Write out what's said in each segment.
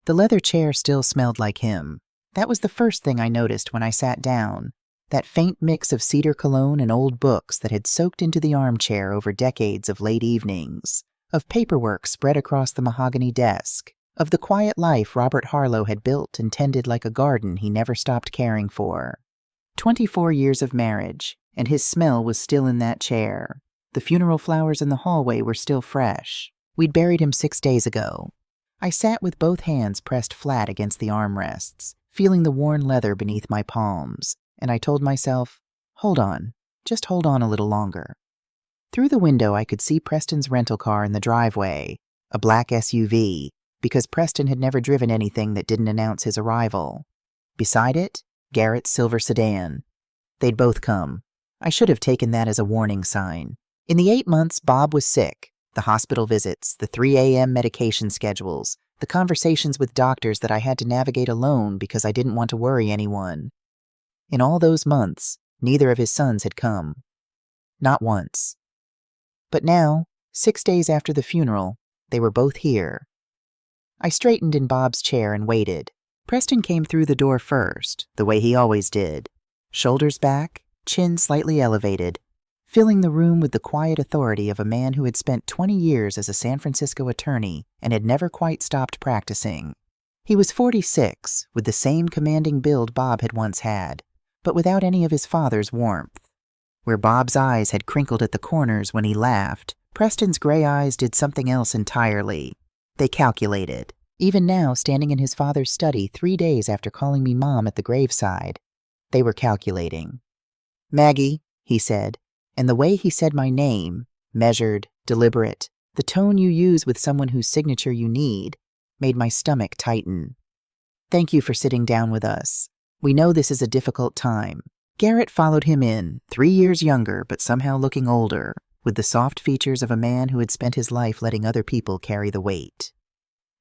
The leather chair still smelled like him. That was the first thing I noticed when I sat down, that faint mix of cedar cologne and old books that had soaked into the armchair over decades of late evenings, of paperwork spread across the mahogany desk, of the quiet life Robert Harlow had built and tended like a garden he never stopped caring for. 24 years of marriage, and his smell was still in that chair. The funeral flowers in the hallway were still fresh. We'd buried him 6 days ago. I sat with both hands pressed flat against the armrests, feeling the worn leather beneath my palms, and I told myself, hold on, just hold on a little longer. Through the window I could see Preston's rental car in the driveway, a black SUV, because Preston had never driven anything that didn't announce his arrival. Beside it, Garrett's silver sedan. They'd both come. I should have taken that as a warning sign. In the 8 months Bob was sick, the hospital visits, the 3 a.m. medication schedules, the conversations with doctors that I had to navigate alone because I didn't want to worry anyone. In all those months, neither of his sons had come. Not once. But now, 6 days after the funeral, they were both here. I straightened in Bob's chair and waited. Preston came through the door first, the way he always did. Shoulders back, chin slightly elevated, filling the room with the quiet authority of a man who had spent 20 years as a San Francisco attorney and had never quite stopped practicing. He was 46, with the same commanding build Bob had once had, but without any of his father's warmth. Where Bob's eyes had crinkled at the corners when he laughed, Preston's gray eyes did something else entirely. They calculated. Even now, standing in his father's study 3 days after calling me Mom at the graveside, they were calculating. "Maggie," he said, and the way he said my name, measured, deliberate, the tone you use with someone whose signature you need, made my stomach tighten. "Thank you for sitting down with us. We know this is a difficult time." Garrett followed him in, 3 years younger but somehow looking older, with the soft features of a man who had spent his life letting other people carry the weight.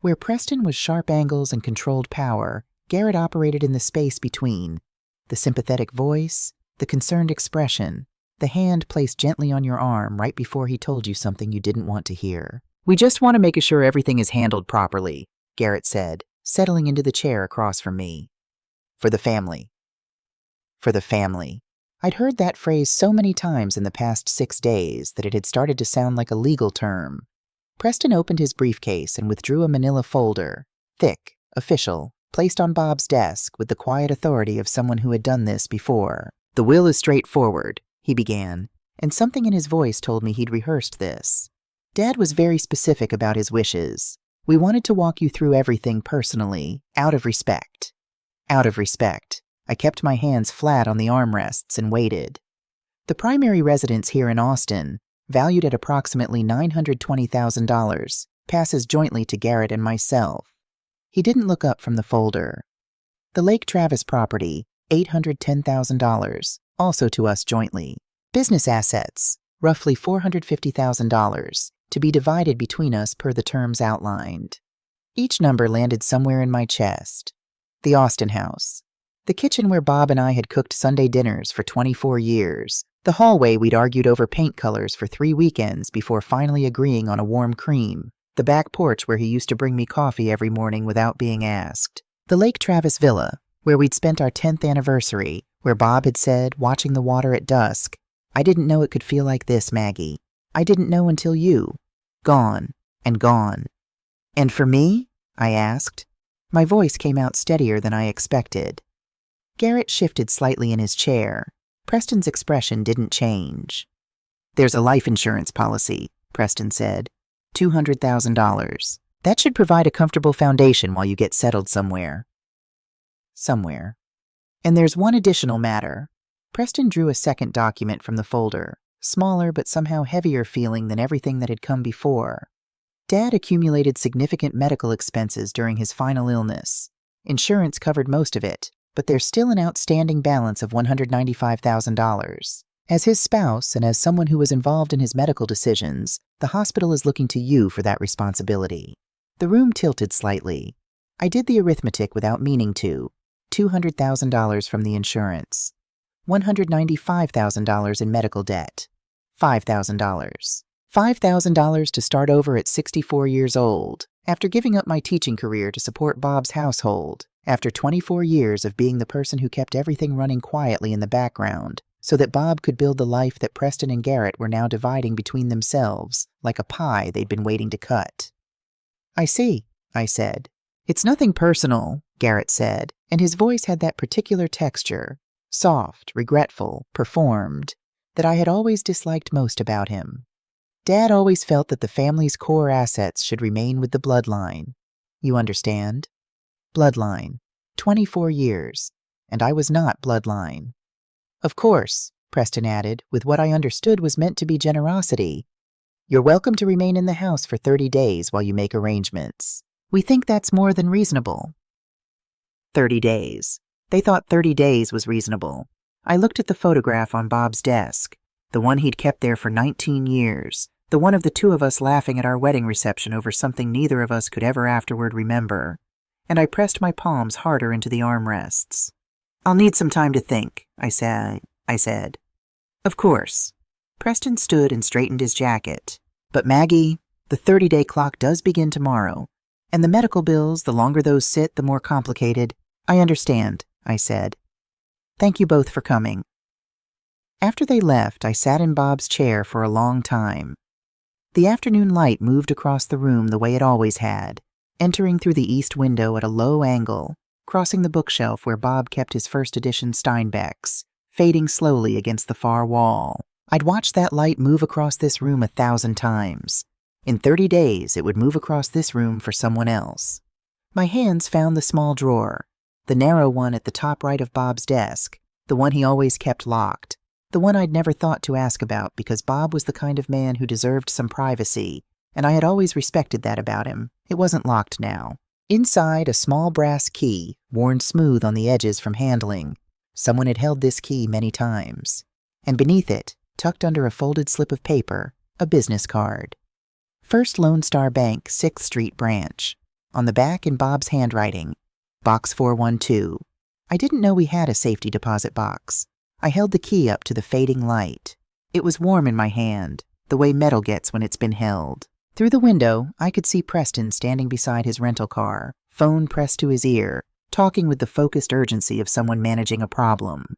Where Preston was sharp angles and controlled power, Garrett operated in the space between. The sympathetic voice, the concerned expression, the hand placed gently on your arm right before he told you something you didn't want to hear. "We just want to make sure everything is handled properly," Garrett said, settling into the chair across from me. "For the family." For the family. I'd heard that phrase so many times in the past 6 days that it had started to sound like a legal term. Preston opened his briefcase and withdrew a manila folder, thick, official, placed on Bob's desk with the quiet authority of someone who had done this before. "The will is straightforward," he began, and something in his voice told me he'd rehearsed this. "Dad was very specific about his wishes. We wanted to walk you through everything personally, out of respect." Out of respect. I kept my hands flat on the armrests and waited. The primary residence here in Austin, valued at approximately $920,000, passes jointly to Garrett and myself. He didn't look up from the folder. The Lake Travis property, $810,000, also to us jointly. Business assets, roughly $450,000, to be divided between us per the terms outlined. Each number landed somewhere in my chest. The Austin house. The kitchen where Bob and I had cooked Sunday dinners for 24 years. The hallway we'd argued over paint colors for 3 weekends before finally agreeing on a warm cream. The back porch where he used to bring me coffee every morning without being asked. The Lake Travis villa, where we'd spent our 10th anniversary, where Bob had said, watching the water at dusk, "I didn't know it could feel like this, Maggie. I didn't know until you." Gone, and gone. "And for me?" I asked. My voice came out steadier than I expected. Garrett shifted slightly in his chair. Preston's expression didn't change. "There's a life insurance policy," Preston said. $200,000. That should provide a comfortable foundation while you get settled somewhere. Somewhere. "And there's one additional matter." Preston drew a second document from the folder, smaller but somehow heavier feeling than everything that had come before. Dad accumulated significant medical expenses during his final illness. Insurance covered most of it, but there's still an outstanding balance of $195,000. As his spouse and as someone who was involved in his medical decisions, the hospital is looking to you for that responsibility. The room tilted slightly. I did the arithmetic without meaning to. $200,000 from the insurance. $195,000 in medical debt. $5,000. $5,000 to start over at 64 years old, after giving up my teaching career to support Bob's household, after 24 years of being the person who kept everything running quietly in the background, so that Bob could build the life that Preston and Garrett were now dividing between themselves, like a pie they'd been waiting to cut. I see, I said. It's nothing personal, Garrett said, and his voice had that particular texture, soft, regretful, performed, that I had always disliked most about him. Dad always felt that the family's core assets should remain with the bloodline. You understand? Bloodline. 24 years. And I was not bloodline. Of course, Preston added, with what I understood was meant to be generosity. You're welcome to remain in the house for 30 days while you make arrangements. We think that's more than reasonable. 30 days. They thought 30 days was reasonable. I looked at the photograph on Bob's desk, the one he'd kept there for 19 years, the one of the two of us laughing at our wedding reception over something neither of us could ever afterward remember, and I pressed my palms harder into the armrests. I'll need some time to think, I said. Of course. Preston stood and straightened his jacket. But Maggie, the 30-day clock does begin tomorrow, and the medical bills, the longer those sit, the more complicated. I understand, I said. Thank you both for coming. After they left, I sat in Bob's chair for a long time. The afternoon light moved across the room the way it always had, entering through the east window at a low angle, crossing the bookshelf where Bob kept his first edition Steinbecks, fading slowly against the far wall. I'd watched that light move across this room 1,000 times. In 30 days, it would move across this room for someone else. My hands found the small drawer, the narrow one at the top right of Bob's desk, the one he always kept locked, the one I'd never thought to ask about because Bob was the kind of man who deserved some privacy, and I had always respected that about him. It wasn't locked now. Inside, a small brass key, worn smooth on the edges from handling. Someone had held this key many times. And beneath it, tucked under a folded slip of paper, a business card. First Lone Star Bank, 6th Street Branch. On the back in Bob's handwriting, Box 412. I didn't know we had a safety deposit box. I held the key up to the fading light. It was warm in my hand, the way metal gets when it's been held. Through the window, I could see Preston standing beside his rental car, phone pressed to his ear, talking with the focused urgency of someone managing a problem.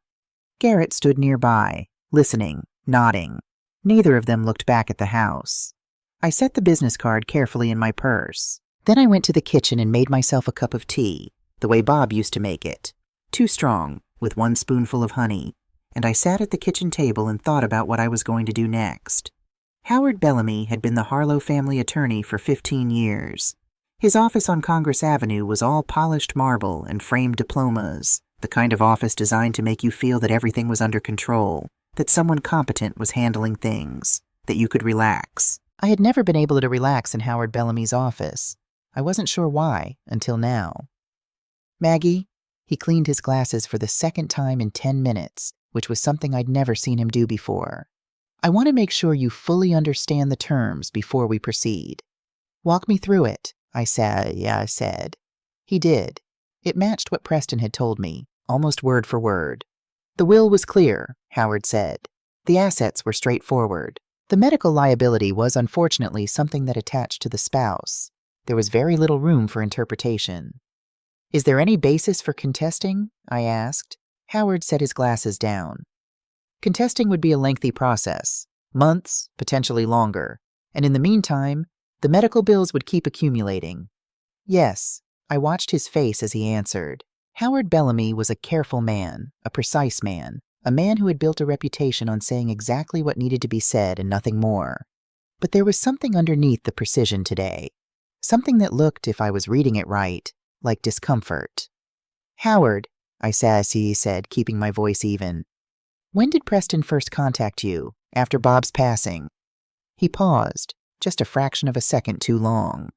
Garrett stood nearby, listening, nodding. Neither of them looked back at the house. I set the business card carefully in my purse. Then I went to the kitchen and made myself a cup of tea, the way Bob used to make it. Too strong, with 1 spoonful of honey. And I sat at the kitchen table and thought about what I was going to do next. Howard Bellamy had been the Harlow family attorney for 15 years. His office on Congress Avenue was all polished marble and framed diplomas, the kind of office designed to make you feel that everything was under control, that someone competent was handling things, that you could relax. I had never been able to relax in Howard Bellamy's office. I wasn't sure why, until now. Maggie, he cleaned his glasses for the second time in 10 minutes, which was something I'd never seen him do before. I want to make sure you fully understand the terms before we proceed. Walk me through it, I said. He did. It matched what Preston had told me, almost word for word. The will was clear, Howard said. The assets were straightforward. The medical liability was unfortunately something that attached to the spouse. There was very little room for interpretation. Is there any basis for contesting? I asked. Howard set his glasses down. Contesting would be a lengthy process, months, potentially longer, and in the meantime, the medical bills would keep accumulating. Yes, I watched his face as he answered. Howard Bellamy was a careful man, a precise man, a man who had built a reputation on saying exactly what needed to be said and nothing more. But there was something underneath the precision today, something that looked, if I was reading it right, like discomfort. Howard, I said, keeping my voice even. When did Preston first contact you, after Bob's passing? He paused, just a fraction of a second too long.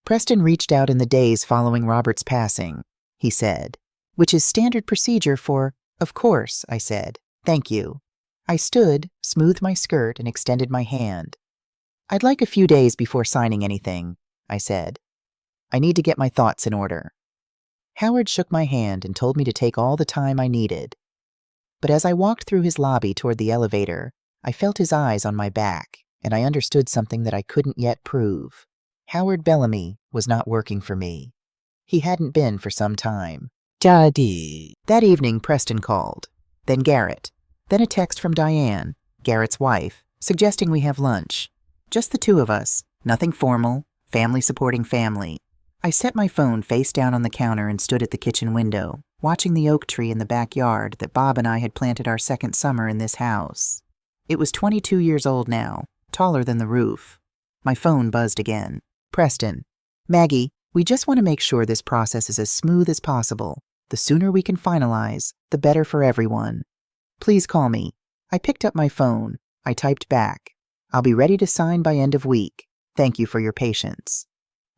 Preston reached out in the days following Robert's passing, he said, which is standard procedure for, of course, I said. Thank you. I stood, smoothed my skirt, and extended my hand. I'd like a few days before signing anything, I said. I need to get my thoughts in order. Howard shook my hand and told me to take all the time I needed. But as I walked through his lobby toward the elevator, I felt his eyes on my back, and I understood something that I couldn't yet prove. Howard Bellamy was not working for me. He hadn't been for some time. Daddy. That evening, Preston called. Then Garrett. Then a text from Diane, Garrett's wife, suggesting we have lunch. Just the two of us, nothing formal, family supporting family. I set my phone face down on the counter and stood at the kitchen window, watching the oak tree in the backyard that Bob and I had planted our second summer in this house. It was 22 years old now, taller than the roof. My phone buzzed again. Preston. Maggie, we just want to make sure this process is as smooth as possible. The sooner we can finalize, the better for everyone. Please call me. I picked up my phone. I typed back. I'll be ready to sign by end of week. Thank you for your patience.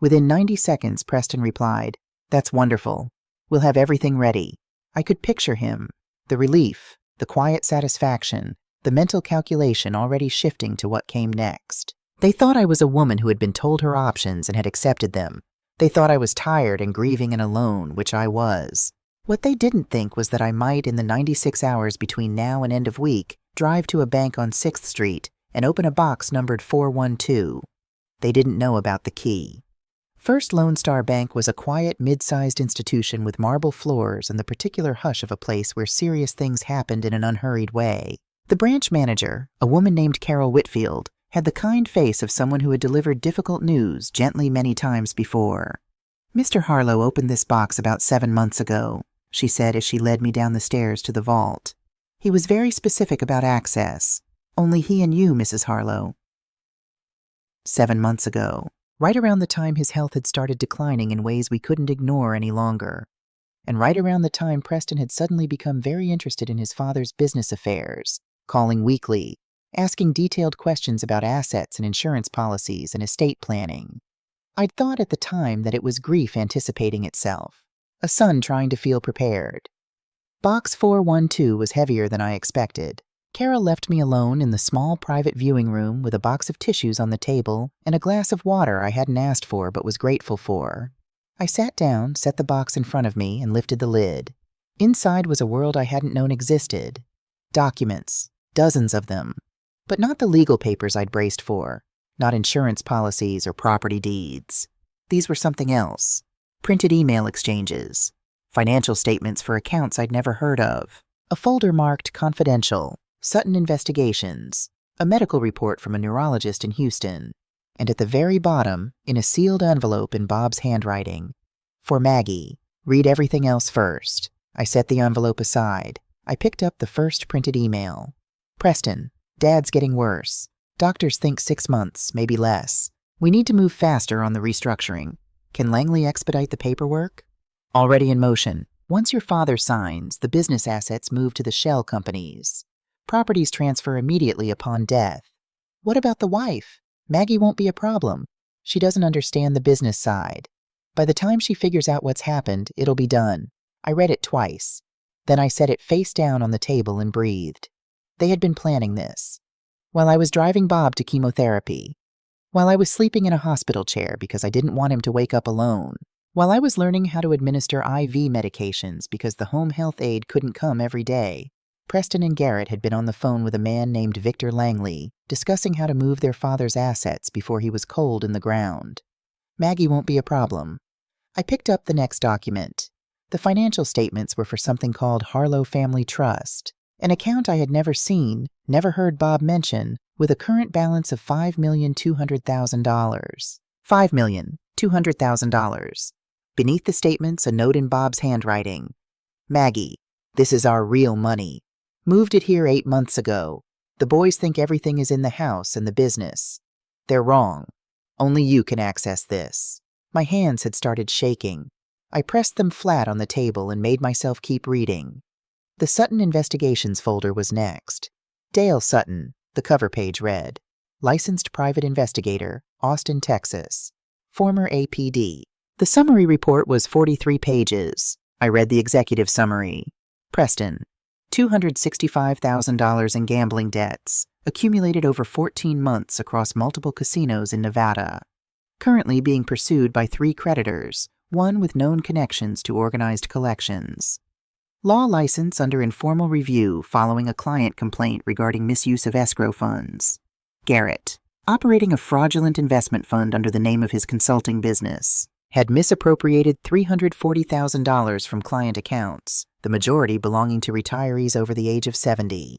Within 90 seconds, Preston replied, That's wonderful. We'll have everything ready. I could picture him. The relief, the quiet satisfaction, the mental calculation already shifting to what came next. They thought I was a woman who had been told her options and had accepted them. They thought I was tired and grieving and alone, which I was. What they didn't think was that I might, in the 96 hours between now and end of week, drive to a bank on 6th Street and open a box numbered 412. They didn't know about the key. First Lone Star Bank was a quiet, mid-sized institution with marble floors and the particular hush of a place where serious things happened in an unhurried way. The branch manager, a woman named Carol Whitfield, had the kind face of someone who had delivered difficult news gently many times before. Mr. Harlow opened this box about 7 months ago, she said as she led me down the stairs to the vault. He was very specific about access. Only he and you, Mrs. Harlow. 7 months ago, right around the time his health had started declining in ways we couldn't ignore any longer, and right around the time Preston had suddenly become very interested in his father's business affairs, calling weekly, asking detailed questions about assets and insurance policies and estate planning. I'd thought at the time that it was grief anticipating itself, a son trying to feel prepared. Box 412 was heavier than I expected. Carol left me alone in the small private viewing room with a box of tissues on the table and a glass of water I hadn't asked for but was grateful for. I sat down, set the box in front of me, and lifted the lid. Inside was a world I hadn't known existed. Documents, dozens of them. But not the legal papers I'd braced for, not insurance policies or property deeds. These were something else. Printed email exchanges, financial statements for accounts I'd never heard of, a folder marked confidential, Sutton Investigations, a medical report from a neurologist in Houston, and at the very bottom, in a sealed envelope in Bob's handwriting, for Maggie, read everything else first. I set the envelope aside. I picked up the first printed email. Preston, Dad's getting worse. Doctors think 6 months, maybe less. We need to move faster on the restructuring. Can Langley expedite the paperwork? Already in motion. Once your father signs, the business assets move to the shell companies. Properties transfer immediately upon death. What about the wife? Maggie won't be a problem. She doesn't understand the business side. By the time she figures out what's happened, it'll be done. I read it twice. Then I set it face down on the table and breathed. They had been planning this. While I was driving Bob to chemotherapy. While I was sleeping in a hospital chair because I didn't want him to wake up alone. While I was learning how to administer IV medications because the home health aide couldn't come every day. Preston and Garrett had been on the phone with a man named Victor Langley, discussing how to move their father's assets before he was cold in the ground. Maggie won't be a problem. I picked up the next document. The financial statements were for something called Harlow Family Trust, an account I had never seen, never heard Bob mention, with a current balance of $5,200,000. $5,200,000. Beneath the statements, a note in Bob's handwriting. Maggie, this is our real money. Moved it here 8 months ago. The boys think everything is in the house and the business. They're wrong. Only you can access this. My hands had started shaking. I pressed them flat on the table and made myself keep reading. The Sutton Investigations folder was next. Dale Sutton, the cover page read. Licensed private investigator, Austin, Texas. Former APD. The summary report was 43 pages. I read the executive summary. Preston, $265,000 in gambling debts, accumulated over 14 months across multiple casinos in Nevada. Currently being pursued by 3 creditors, one with known connections to organized collections. Law license under informal review following a client complaint regarding misuse of escrow funds. Garrett, operating a fraudulent investment fund under the name of his consulting business, had misappropriated $340,000 from client accounts, the majority belonging to retirees over the age of 70.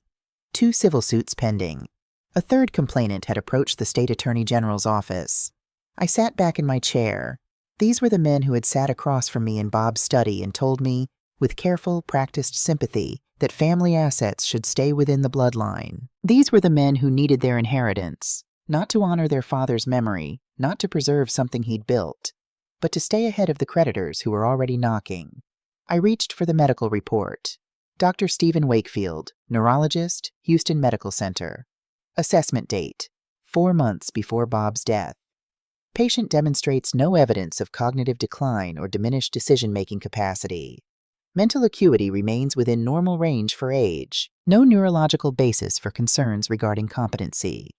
2 civil suits pending. A third complainant had approached the state attorney general's office. I sat back in my chair. These were the men who had sat across from me in Bob's study and told me, with careful, practiced sympathy, that family assets should stay within the bloodline. These were the men who needed their inheritance, not to honor their father's memory, not to preserve something he'd built, but to stay ahead of the creditors who were already knocking. I reached for the medical report. Dr. Stephen Wakefield, neurologist, Houston Medical Center. Assessment date, 4 months before Bob's death. Patient demonstrates no evidence of cognitive decline or diminished decision-making capacity. Mental acuity remains within normal range for age. No neurological basis for concerns regarding competency.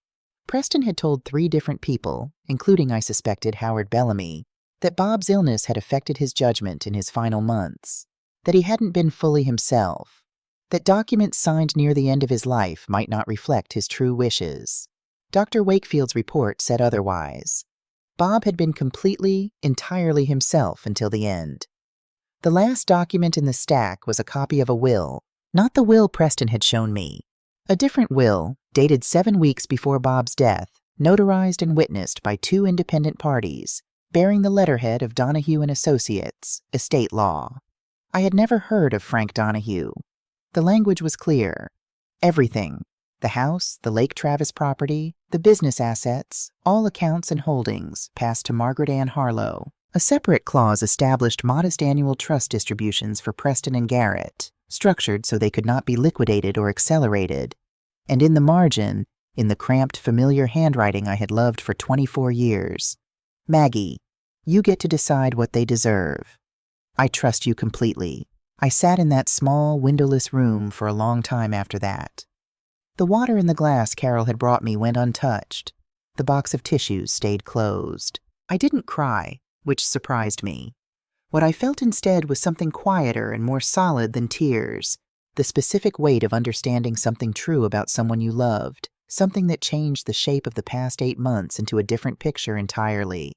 Preston had told 3 different people, including, I suspected, Howard Bellamy, that Bob's illness had affected his judgment in his final months, that he hadn't been fully himself, that documents signed near the end of his life might not reflect his true wishes. Dr. Wakefield's report said otherwise. Bob had been completely, entirely himself until the end. The last document in the stack was a copy of a will, not the will Preston had shown me. A different will, dated 7 weeks before Bob's death, notarized and witnessed by 2 independent parties, bearing the letterhead of Donahue and Associates, estate law. I had never heard of Frank Donahue. The language was clear. Everything, the house, the Lake Travis property, the business assets, all accounts and holdings, passed to Margaret Ann Harlow. A separate clause established modest annual trust distributions for Preston and Garrett, structured so they could not be liquidated or accelerated. And in the margin, in the cramped, familiar handwriting I had loved for 24 years, Maggie, you get to decide what they deserve. I trust you completely. I sat in that small, windowless room for a long time after that. The water in the glass Carol had brought me went untouched. The box of tissues stayed closed. I didn't cry, which surprised me. What I felt instead was something quieter and more solid than tears, the specific weight of understanding something true about someone you loved, something that changed the shape of the past 8 months into a different picture entirely.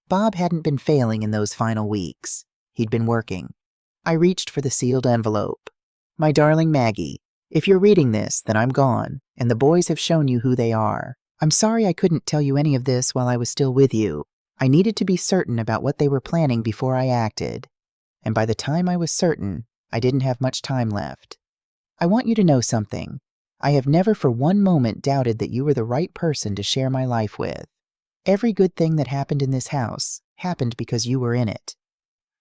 Bob hadn't been failing in those final weeks. He'd been working. I reached for the sealed envelope. My darling Maggie, if you're reading this, then I'm gone, and the boys have shown you who they are. I'm sorry I couldn't tell you any of this while I was still with you. I needed to be certain about what they were planning before I acted. And by the time I was certain, I didn't have much time left. I want you to know something. I have never for one moment doubted that you were the right person to share my life with. Every good thing that happened in this house happened because you were in it.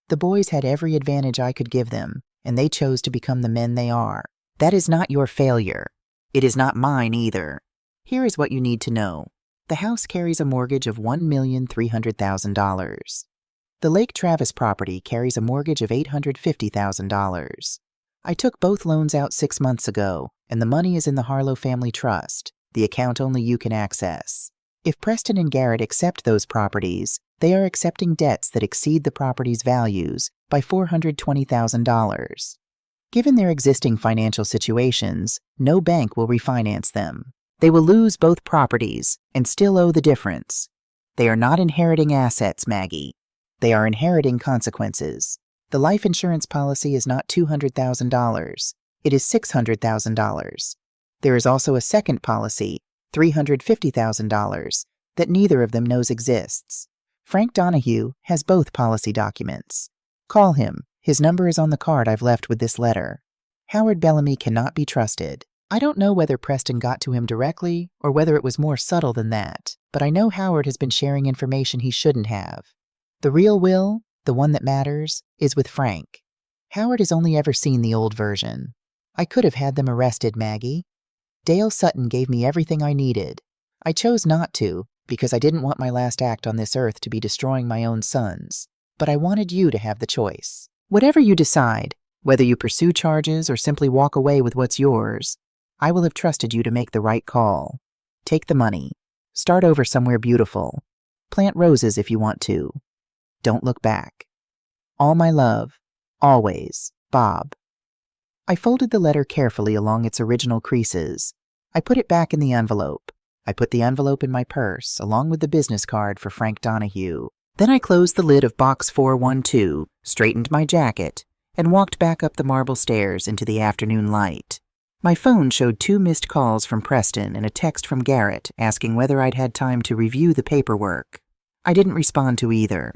The boys had every advantage I could give them, and they chose to become the men they are. That is not your failure. It is not mine either. Here is what you need to know. The house carries a mortgage of $1,300,000. The Lake Travis property carries a mortgage of $850,000. I took both loans out 6 months ago, and the money is in the Harlow Family Trust, the account only you can access. If Preston and Garrett accept those properties, they are accepting debts that exceed the property's values by $420,000. Given their existing financial situations, no bank will refinance them. They will lose both properties and still owe the difference. They are not inheriting assets, Maggie. They are inheriting consequences. The life insurance policy is not $200,000. It is $600,000. There is also a second policy, $350,000, that neither of them knows exists. Frank Donahue has both policy documents. Call him. His number is on the card I've left with this letter. Howard Bellamy cannot be trusted. I don't know whether Preston got to him directly or whether it was more subtle than that, but I know Howard has been sharing information he shouldn't have. The real will, the one that matters, is with Frank. Howard has only ever seen the old version. I could have had them arrested, Maggie. Dale Sutton gave me everything I needed. I chose not to, because I didn't want my last act on this earth to be destroying my own sons. But I wanted you to have the choice. Whatever you decide, whether you pursue charges or simply walk away with what's yours, I will have trusted you to make the right call. Take the money. Start over somewhere beautiful. Plant roses if you want to. Don't look back. All my love. Always, Bob. I folded the letter carefully along its original creases. I put it back in the envelope. I put the envelope in my purse, along with the business card for Frank Donahue. Then I closed the lid of box 412, straightened my jacket, and walked back up the marble stairs into the afternoon light. My phone showed 2 missed calls from Preston and a text from Garrett asking whether I'd had time to review the paperwork. I didn't respond to either.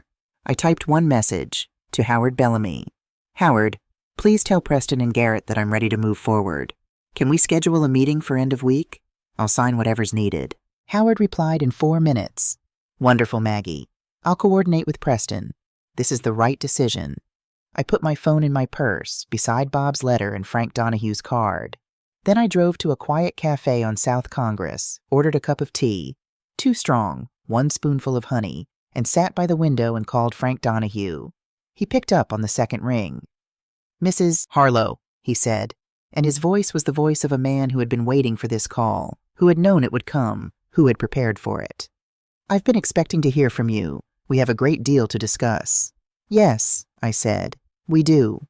I typed one message, to Howard Bellamy. Howard, please tell Preston and Garrett that I'm ready to move forward. Can we schedule a meeting for end of week? I'll sign whatever's needed. Howard replied in 4 minutes. Wonderful, Maggie. I'll coordinate with Preston. This is the right decision. I put my phone in my purse, beside Bob's letter and Frank Donahue's card. Then I drove to a quiet cafe on South Congress, ordered a cup of tea, 2 strong, 1 spoonful of honey, and sat by the window and called Frank Donahue. He picked up on the second ring. Mrs. Harlow, he said, and his voice was the voice of a man who had been waiting for this call, who had known it would come, who had prepared for it. I've been expecting to hear from you. We have a great deal to discuss. Yes, I said, we do.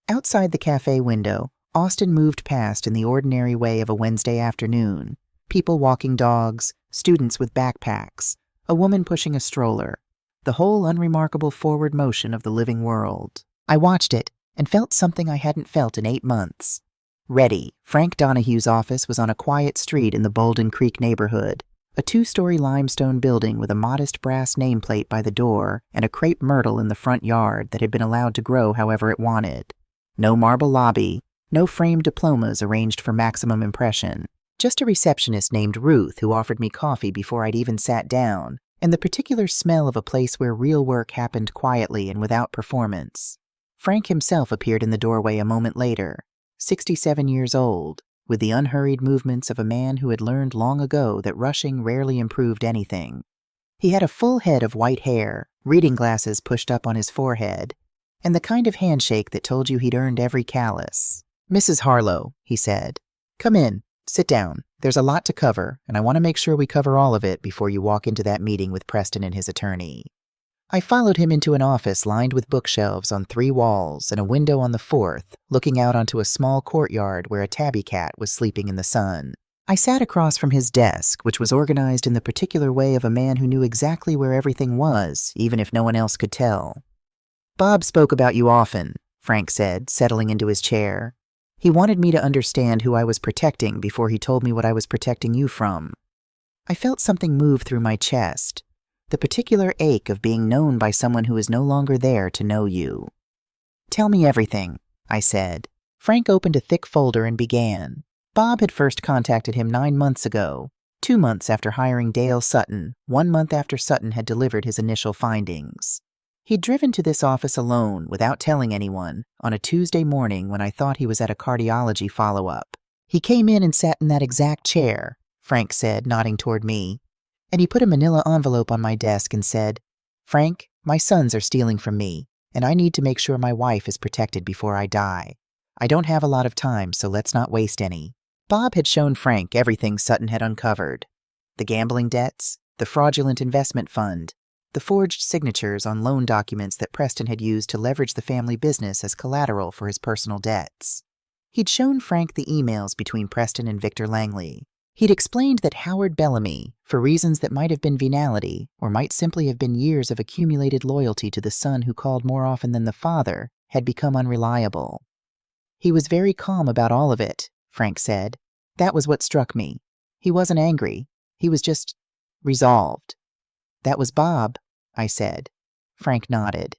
Outside the cafe window, Austin moved past in the ordinary way of a Wednesday afternoon. People walking dogs, students with backpacks, a woman pushing a stroller, the whole unremarkable forward motion of the living world. I watched it and felt something I hadn't felt in 8 months. Ready, Frank Donahue's office was on a quiet street in the Bolden Creek neighborhood, a 2-story limestone building with a modest brass nameplate by the door and a crepe myrtle in the front yard that had been allowed to grow however it wanted. No marble lobby, no framed diplomas arranged for maximum impression. Just a receptionist named Ruth who offered me coffee before I'd even sat down, and the particular smell of a place where real work happened quietly and without performance. Frank himself appeared in the doorway a moment later, 67 years old, with the unhurried movements of a man who had learned long ago that rushing rarely improved anything. He had a full head of white hair, reading glasses pushed up on his forehead, and the kind of handshake that told you he'd earned every callus. Mrs. Harlow, he said, come in, sit down. There's a lot to cover, and I want to make sure we cover all of it before you walk into that meeting with Preston and his attorney. I followed him into an office lined with bookshelves on 3 walls and a window on the 4th, looking out onto a small courtyard where a tabby cat was sleeping in the sun. I sat across from his desk, which was organized in the particular way of a man who knew exactly where everything was, even if no one else could tell. Bob spoke about you often, Frank said, settling into his chair. He wanted me to understand who I was protecting before he told me what I was protecting you from. I felt something move through my chest, the particular ache of being known by someone who is no longer there to know you. Tell me everything, I said. Frank opened a thick folder and began. Bob had first contacted him 9 months ago, 2 months after hiring Dale Sutton, 1 month after Sutton had delivered his initial findings. He'd driven to this office alone, without telling anyone, on a Tuesday morning when I thought he was at a cardiology follow-up. He came in and sat in that exact chair, Frank said, nodding toward me. And he put a manila envelope on my desk and said, Frank, my sons are stealing from me, and I need to make sure my wife is protected before I die. I don't have a lot of time, so let's not waste any. Bob had shown Frank everything Sutton had uncovered. The gambling debts, the fraudulent investment fund, the forged signatures on loan documents that Preston had used to leverage the family business as collateral for his personal debts. He'd shown Frank the emails between Preston and Victor Langley. He'd explained that Howard Bellamy, for reasons that might have been venality, or might simply have been years of accumulated loyalty to the son who called more often than the father, had become unreliable. He was very calm about all of it, Frank said. That was what struck me. He wasn't angry. He was just resolved. That was Bob, I said. Frank nodded.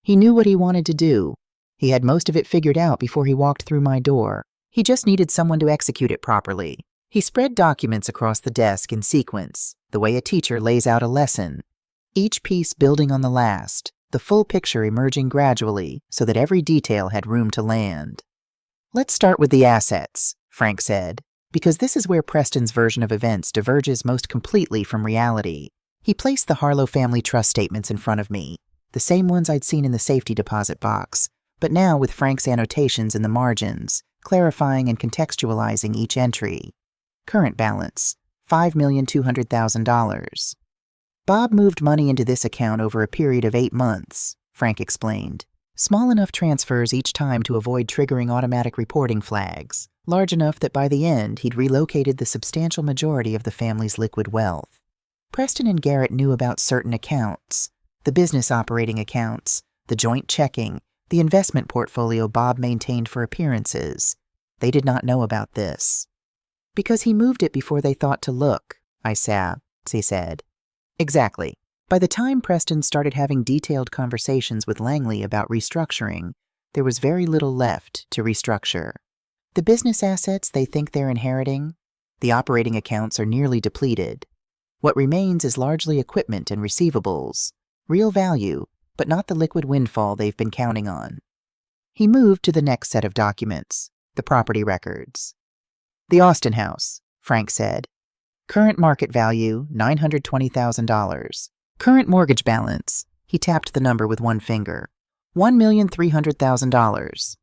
He knew what he wanted to do. He had most of it figured out before he walked through my door. He just needed someone to execute it properly. He spread documents across the desk in sequence, the way a teacher lays out a lesson, each piece building on the last, the full picture emerging gradually so that every detail had room to land. Let's start with the assets, Frank said, because this is where Preston's version of events diverges most completely from reality. He placed the Harlow family trust statements in front of me, the same ones I'd seen in the safety deposit box, but now with Frank's annotations in the margins, clarifying and contextualizing each entry. Current balance, $5,200,000. Bob moved money into this account over a period of 8 months, Frank explained. Small enough transfers each time to avoid triggering automatic reporting flags, large enough that by the end he'd relocated the substantial majority of the family's liquid wealth. Preston and Garrett knew about certain accounts, the business operating accounts, the joint checking, the investment portfolio Bob maintained for appearances. They did not know about this. Because he moved it before they thought to look, he said. Exactly. By the time Preston started having detailed conversations with Langley about restructuring, there was very little left to restructure. The business assets they think they're inheriting, the operating accounts are nearly depleted. What remains is largely equipment and receivables, real value, but not the liquid windfall they've been counting on. He moved to the next set of documents, the property records. The Austin house, Frank said. Current market value, $920,000. Current mortgage balance, he tapped the number with one finger, $1,300,000.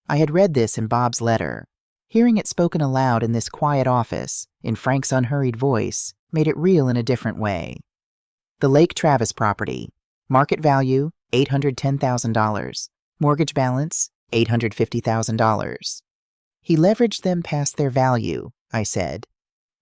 I had read this in Bob's letter. Hearing it spoken aloud in this quiet office, in Frank's unhurried voice, made it real in a different way. The Lake Travis property, market value, $810,000. Mortgage balance, $850,000. He leveraged them past their value, I said.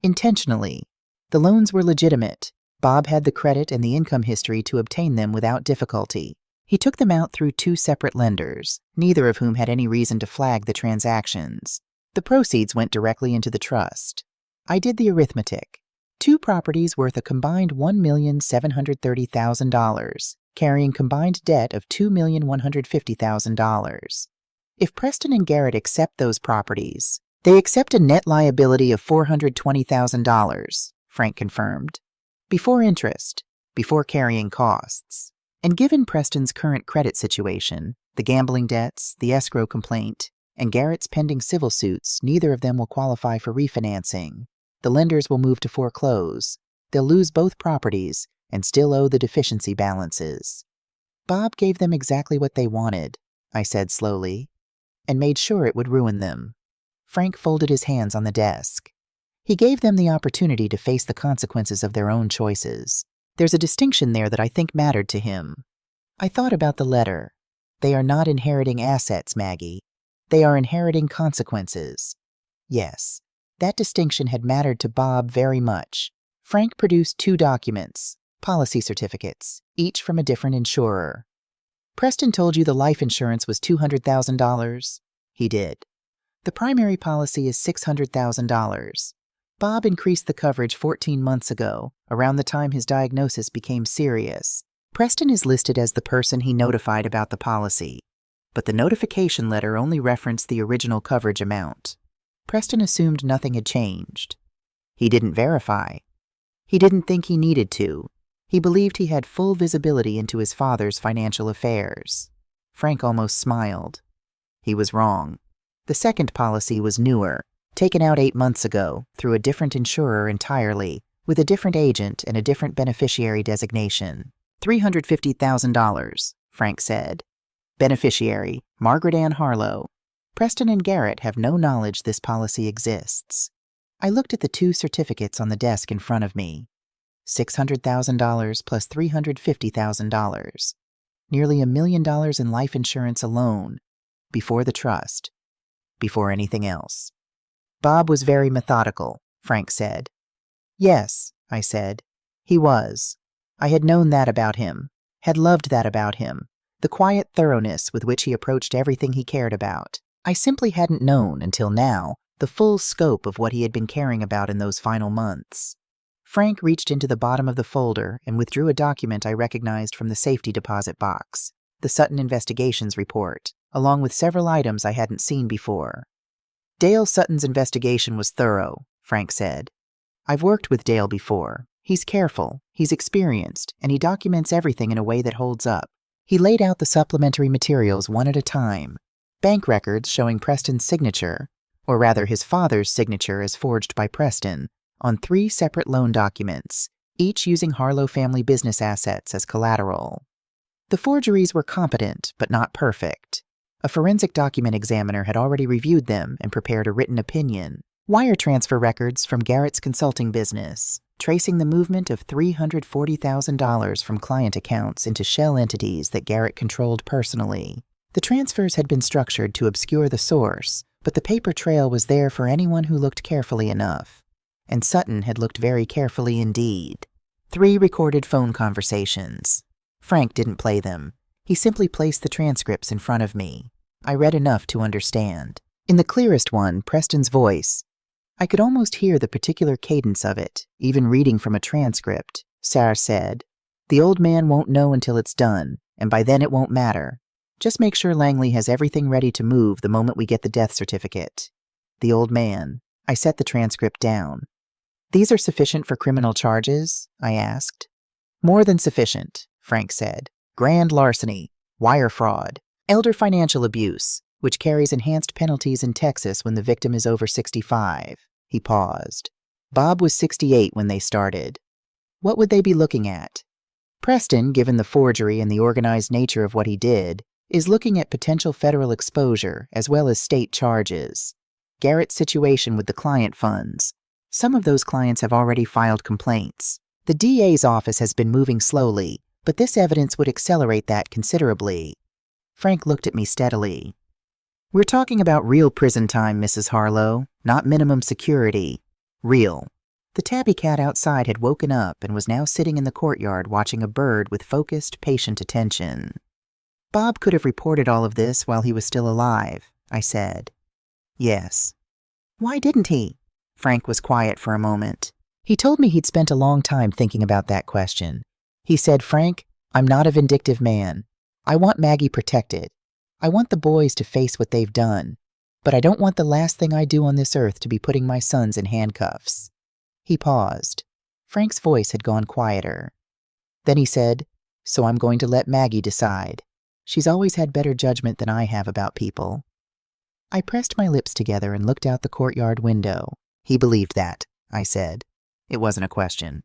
Intentionally. The loans were legitimate. Bob had the credit and the income history to obtain them without difficulty. He took them out through two separate lenders, neither of whom had any reason to flag the transactions. The proceeds went directly into the trust. I did the arithmetic. 2 properties worth a combined $1,730,000, carrying combined debt of $2,150,000. If Preston and Garrett accept those properties, they accept a net liability of $420,000, Frank confirmed. Before interest, before carrying costs. And given Preston's current credit situation, the gambling debts, the escrow complaint, and Garrett's pending civil suits, neither of them will qualify for refinancing. The lenders will move to foreclose. They'll lose both properties and still owe the deficiency balances. Bob gave them exactly what they wanted, I said slowly, and made sure it would ruin them. Frank folded his hands on the desk. He gave them the opportunity to face the consequences of their own choices. There's a distinction there that I think mattered to him. I thought about the letter. They are not inheriting assets, Maggie. They are inheriting consequences. Yes, that distinction had mattered to Bob very much. Frank produced 2 documents, policy certificates, each from a different insurer. Preston told you the life insurance was $200,000? He did. The primary policy is $600,000. Bob increased the coverage 14 months ago, around the time his diagnosis became serious. Preston is listed as the person he notified about the policy, but the notification letter only referenced the original coverage amount. Preston assumed nothing had changed. He didn't verify. He didn't think he needed to. He believed he had full visibility into his father's financial affairs. Frank almost smiled. He was wrong. The second policy was newer, taken out 8 months ago, through a different insurer entirely, with a different agent and a different beneficiary designation. $350,000, Frank said. Beneficiary, Margaret Ann Harlow. Preston and Garrett have no knowledge this policy exists. I looked at the 2 certificates on the desk in front of me. $600,000 plus $350,000. Nearly $1 million in life insurance alone, before the trust, before anything else. Bob was very methodical, Frank said. Yes, I said. He was. I had known that about him, had loved that about him, the quiet thoroughness with which he approached everything he cared about. I simply hadn't known, until now, the full scope of what he had been caring about in those final months. Frank reached into the bottom of the folder and withdrew a document I recognized from the safety deposit box, the Sutton Investigations report, along with several items I hadn't seen before. Dale Sutton's investigation was thorough, Frank said. I've worked with Dale before. He's careful, he's experienced, and he documents everything in a way that holds up. He laid out the supplementary materials one at a time. Bank records showing Preston's signature, or rather his father's signature as forged by Preston, on 3 separate loan documents, each using Harlow family business assets as collateral. The forgeries were competent, but not perfect. A forensic document examiner had already reviewed them and prepared a written opinion. Wire transfer records from Garrett's consulting business, tracing the movement of $340,000 from client accounts into shell entities that Garrett controlled personally. The transfers had been structured to obscure the source, but the paper trail was there for anyone who looked carefully enough. And Sutton had looked very carefully indeed. 3 recorded phone conversations. Frank didn't play them. He simply placed the transcripts in front of me. I read enough to understand. In the clearest one, Preston's voice. I could almost hear the particular cadence of it, even reading from a transcript. Sarah said, "The old man won't know until it's done, and by then it won't matter. Just make sure Langley has everything ready to move the moment we get the death certificate." The old man. I set the transcript down. "These are sufficient for criminal charges?" I asked. "More than sufficient," Frank said. "Grand larceny, wire fraud, elder financial abuse, which carries enhanced penalties in Texas when the victim is over 65. He paused. Bob was 68 when they started. What would they be looking at? Preston, given the forgery and the organized nature of what he did, is looking at potential federal exposure as well as state charges. Garrett's situation with the client funds. Some of those clients have already filed complaints. The DA's office has been moving slowly, but this evidence would accelerate that considerably. Frank looked at me steadily. "We're talking about real prison time, Mrs. Harlow, not minimum security. Real." The tabby cat outside had woken up and was now sitting in the courtyard watching a bird with focused, patient attention. "Bob could have reported all of this while he was still alive," I said. "Yes." "Why didn't he?" Frank was quiet for a moment. He told me he'd spent a long time thinking about that question. He said, "Frank, I'm not a vindictive man. I want Maggie protected. I want the boys to face what they've done, but I don't want the last thing I do on this earth to be putting my sons in handcuffs." He paused. Frank's voice had gone quieter. Then he said, "So I'm going to let Maggie decide. She's always had better judgment than I have about people." I pressed my lips together and looked out the courtyard window. He believed that, I said. It wasn't a question.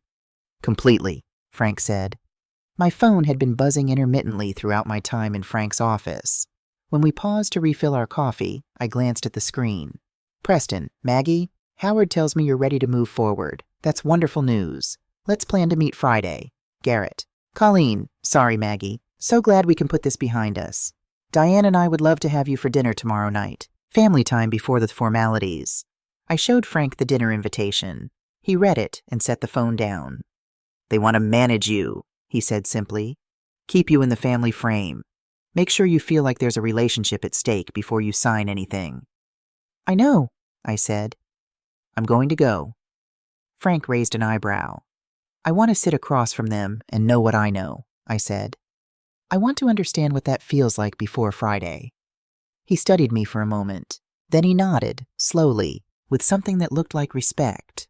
"Completely," Frank said. My phone had been buzzing intermittently throughout my time in Frank's office. When we paused to refill our coffee, I glanced at the screen. "Preston, Maggie, Howard tells me you're ready to move forward. That's wonderful news. Let's plan to meet Friday. Garrett. Colleen, sorry, Maggie. So glad we can put this behind us. Diane and I would love to have you for dinner tomorrow night. Family time before the formalities." I showed Frank the dinner invitation. He read it and set the phone down. "They want to manage you," he said simply. "Keep you in the family frame. Make sure you feel like there's a relationship at stake before you sign anything." "I know," I said. "I'm going to go." Frank raised an eyebrow. "I want to sit across from them and know what I know," I said. "I want to understand what that feels like before Friday." He studied me for a moment. Then he nodded, slowly, with something that looked like respect.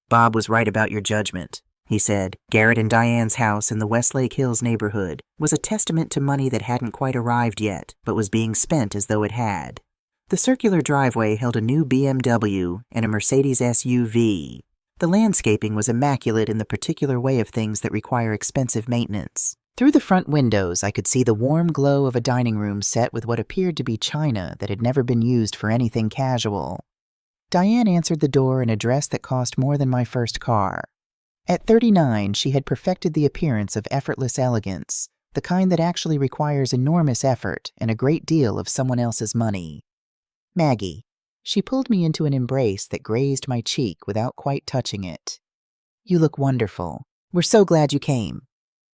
"Bob was right about your judgment," he said. "Garrett and Diane's house in the Westlake Hills neighborhood was a testament to money that hadn't quite arrived yet, but was being spent as though it had. The circular driveway held a new BMW and a Mercedes SUV. The landscaping was immaculate in the particular way of things that require expensive maintenance. Through the front windows, I could see the warm glow of a dining room set with what appeared to be china that had never been used for anything casual. Diane answered the door in a dress that cost more than my first car. At 39, she had perfected the appearance of effortless elegance, the kind that actually requires enormous effort and a great deal of someone else's money. "Maggie." She pulled me into an embrace that grazed my cheek without quite touching it. "You look wonderful. We're so glad you came."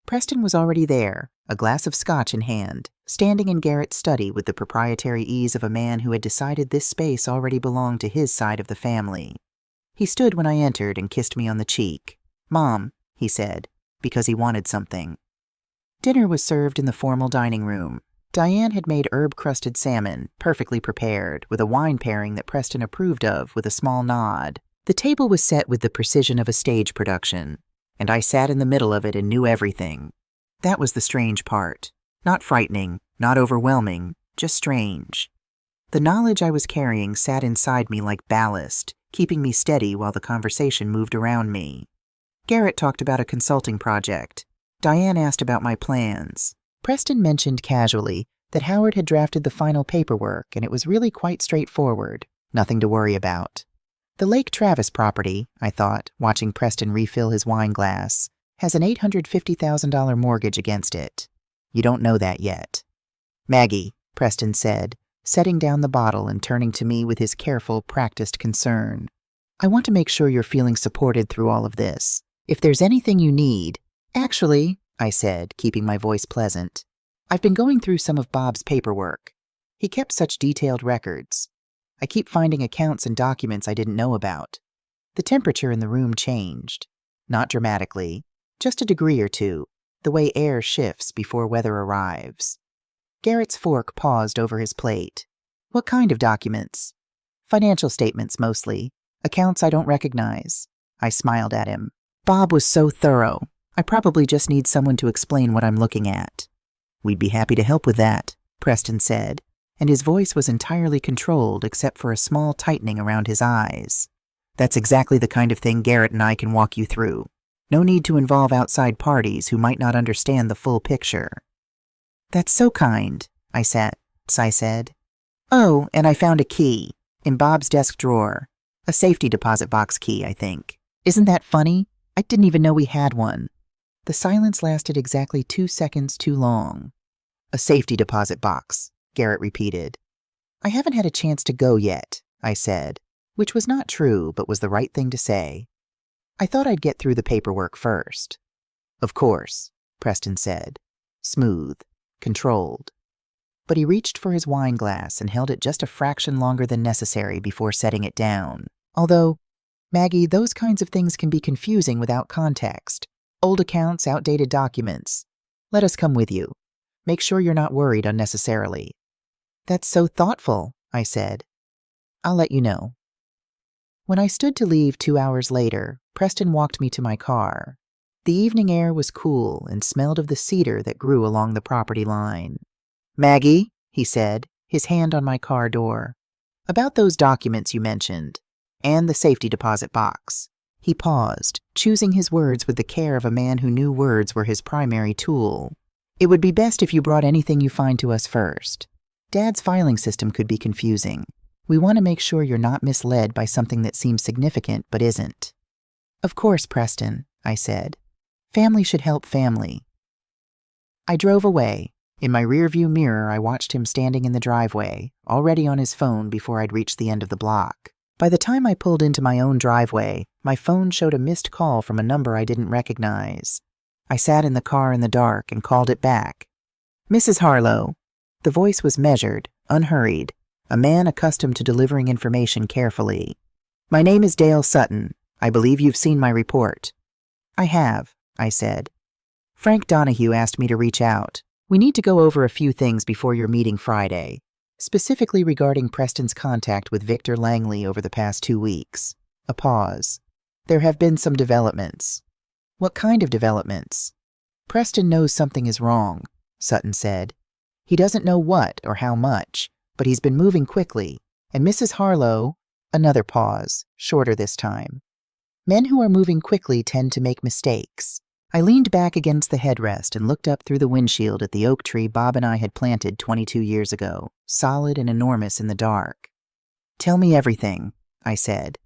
Preston was already there, a glass of scotch in hand, standing in Garrett's study with the proprietary ease of a man who had decided this space already belonged to his side of the family. He stood when I entered and kissed me on the cheek. "Mom," he said, because he wanted something. Dinner was served in the formal dining room. Diane had made herb-crusted salmon, perfectly prepared, with a wine pairing that Preston approved of with a small nod. The table was set with the precision of a stage production, and I sat in the middle of it and knew everything. That was the strange part. Not frightening, not overwhelming, just strange. The knowledge I was carrying sat inside me like ballast, keeping me steady while the conversation moved around me. Garrett talked about a consulting project. Diane asked about my plans. Preston mentioned casually that Howard had drafted the final paperwork and it was really quite straightforward, nothing to worry about. The Lake Travis property, I thought, watching Preston refill his wine glass, has an $850,000 mortgage against it. You don't know that yet. "Maggie," Preston said, setting down the bottle and turning to me with his careful, practiced concern. I want to make sure you're feeling supported through all of this. If there's anything you need— Actually, I said, keeping my voice pleasant, I've been going through some of Bob's paperwork. He kept such detailed records. I keep finding accounts and documents I didn't know about. The temperature in the room changed. Not dramatically, just a degree or two, the way air shifts before weather arrives. Garrett's fork paused over his plate. What kind of documents? Financial statements, mostly. Accounts I don't recognize. I smiled at him. Bob was so thorough. I probably just need someone to explain what I'm looking at. We'd be happy to help with that, Preston said, and his voice was entirely controlled except for a small tightening around his eyes. That's exactly the kind of thing Garrett and I can walk you through. No need to involve outside parties who might not understand the full picture. That's so kind, I said. Oh, and I found a key in Bob's desk drawer. A safety deposit box key, I think. Isn't that funny? I didn't even know we had one. The silence lasted exactly 2 seconds too long. A safety deposit box, Garrett repeated. I haven't had a chance to go yet, I said, which was not true but was the right thing to say. I thought I'd get through the paperwork first. Of course, Preston said, smooth, controlled. But he reached for his wine glass and held it just a fraction longer than necessary before setting it down. Although, Maggie, those kinds of things can be confusing without context. Old accounts, outdated documents. Let us come with you. Make sure you're not worried unnecessarily. That's so thoughtful, I said. I'll let you know. When I stood to leave 2 hours later, Preston walked me to my car. The evening air was cool and smelled of the cedar that grew along the property line. Maggie, he said, his hand on my car door. About those documents you mentioned, and the safety deposit box. He paused, choosing his words with the care of a man who knew words were his primary tool. It would be best if you brought anything you find to us first. Dad's filing system could be confusing. We want to make sure you're not misled by something that seems significant but isn't. Of course, Preston, I said. Family should help family. I drove away. In my rearview mirror, I watched him standing in the driveway, already on his phone before I'd reached the end of the block. By the time I pulled into my own driveway, my phone showed a missed call from a number I didn't recognize. I sat in the car in the dark and called it back. Mrs. Harlow. The voice was measured, unhurried, a man accustomed to delivering information carefully. My name is Dale Sutton. I believe you've seen my report. I have, I said. Frank Donahue asked me to reach out. We need to go over a few things before your meeting Friday, specifically regarding Preston's contact with Victor Langley over the past 2 weeks. A pause. There have been some developments. What kind of developments? Preston knows something is wrong, Sutton said. He doesn't know what or how much, but he's been moving quickly, and Mrs. Harlow— Another pause, shorter this time. Men who are moving quickly tend to make mistakes. I leaned back against the headrest and looked up through the windshield at the oak tree Bob and I had planted 22 years ago, solid and enormous in the dark. Tell me everything, I said,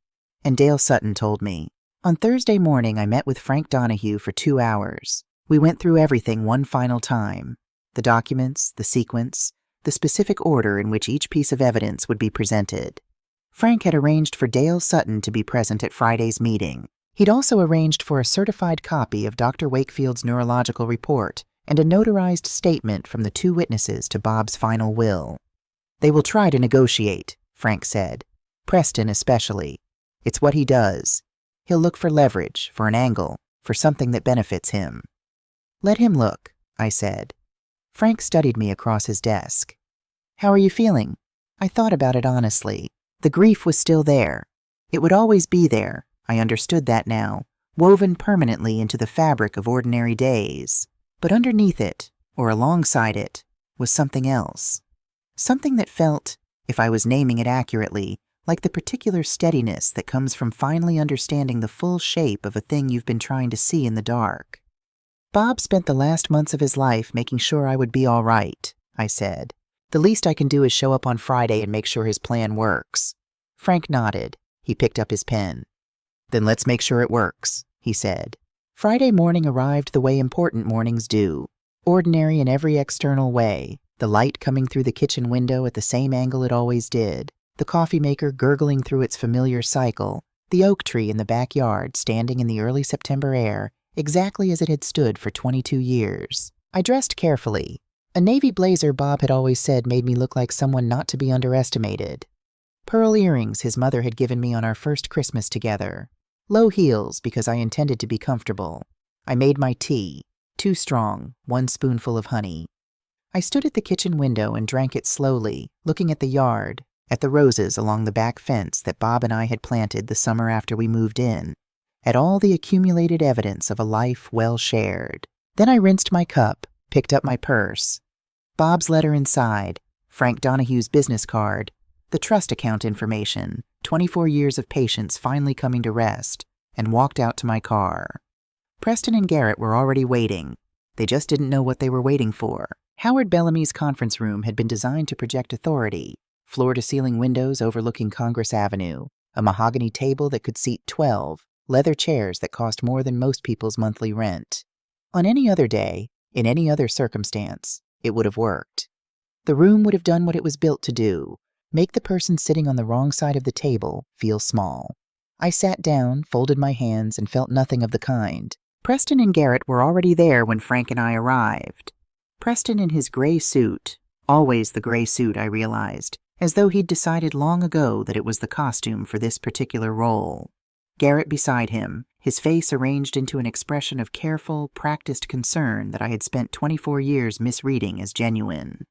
and Dale Sutton told me. On Thursday morning, I met with Frank Donahue for 2 hours. We went through everything one final time. The documents, the sequence, the specific order in which each piece of evidence would be presented. Frank had arranged for Dale Sutton to be present at Friday's meeting. He'd also arranged for a certified copy of Dr. Wakefield's neurological report and a notarized statement from the 2 witnesses to Bob's final will. They will try to negotiate, Frank said. Preston especially. It's what he does. He'll look for leverage, for an angle, for something that benefits him. Let him look, I said. Frank studied me across his desk. How are you feeling? I thought about it honestly. The grief was still there. It would always be there. I understood that now, woven permanently into the fabric of ordinary days. But underneath it, or alongside it, was something else. Something that felt, if I was naming it accurately, like the particular steadiness that comes from finally understanding the full shape of a thing you've been trying to see in the dark. Bob spent the last months of his life making sure I would be all right, I said. The least I can do is show up on Friday and make sure his plan works. Frank nodded. He picked up his pen. Then let's make sure it works, he said. Friday morning arrived the way important mornings do, ordinary in every external way, The light coming through the kitchen window at the same angle it always did, the coffee maker gurgling through its familiar cycle, the oak tree in the backyard standing in the early September air, exactly as it had stood for 22 years. I dressed carefully. A navy blazer Bob had always said made me look like someone not to be underestimated. Pearl earrings his mother had given me on our first Christmas together. Low heels because I intended to be comfortable. I made my tea, 2 strong, 1 spoonful of honey. I stood at the kitchen window and drank it slowly, looking at the yard, at the roses along the back fence that Bob and I had planted the summer after we moved in, at all the accumulated evidence of a life well shared. Then I rinsed my cup, picked up my purse. Bob's letter inside, Frank Donahue's business card, the trust account information, 24 years of patience finally coming to rest, and walked out to my car. Preston and Garrett were already waiting. They just didn't know what they were waiting for. Howard Bellamy's conference room had been designed to project authority, floor-to-ceiling windows overlooking Congress Avenue, a mahogany table that could seat 12, leather chairs that cost more than most people's monthly rent. On any other day, in any other circumstance, it would have worked. The room would have done what it was built to do, make the person sitting on the wrong side of the table feel small. I sat down, folded my hands, and felt nothing of the kind. Preston and Garrett were already there when Frank and I arrived. Preston in his gray suit, always the gray suit, I realized, as though he'd decided long ago that it was the costume for this particular role. Garrett beside him, his face arranged into an expression of careful, practiced concern that I had spent 24 years misreading as genuine.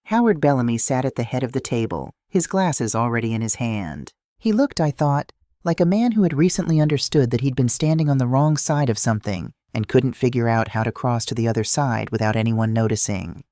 Howard Bellamy sat at the head of the table, his glasses already in his hand. He looked, I thought, like a man who had recently understood that he'd been standing on the wrong side of something and couldn't figure out how to cross to the other side without anyone noticing.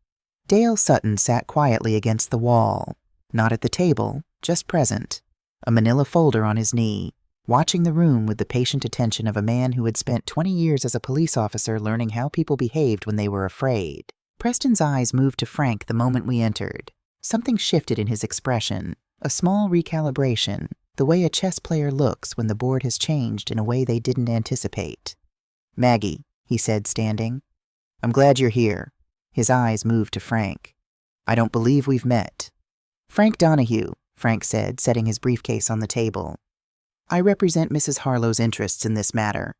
Dale Sutton sat quietly against the wall, not at the table, just present, a manila folder on his knee, watching the room with the patient attention of a man who had spent 20 years as a police officer learning how people behaved when they were afraid. Preston's eyes moved to Frank the moment we entered. Something shifted in his expression, a small recalibration, the way a chess player looks when the board has changed in a way they didn't anticipate. "Maggie," he said, standing. "I'm glad you're here." His eyes moved to Frank. "I don't believe we've met." "Frank Donahue," Frank said, setting his briefcase on the table. "I represent Mrs. Harlow's interests in this matter."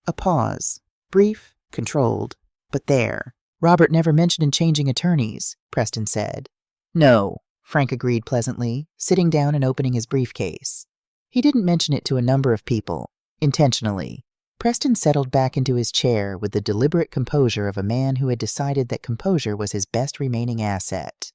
A pause. Brief, controlled, but there. "Robert never mentioned changing attorneys," Preston said. "No," Frank agreed pleasantly, sitting down and opening his briefcase. He didn't mention it to a number of people, intentionally. Preston settled back into his chair with the deliberate composure of a man who had decided that composure was his best remaining asset.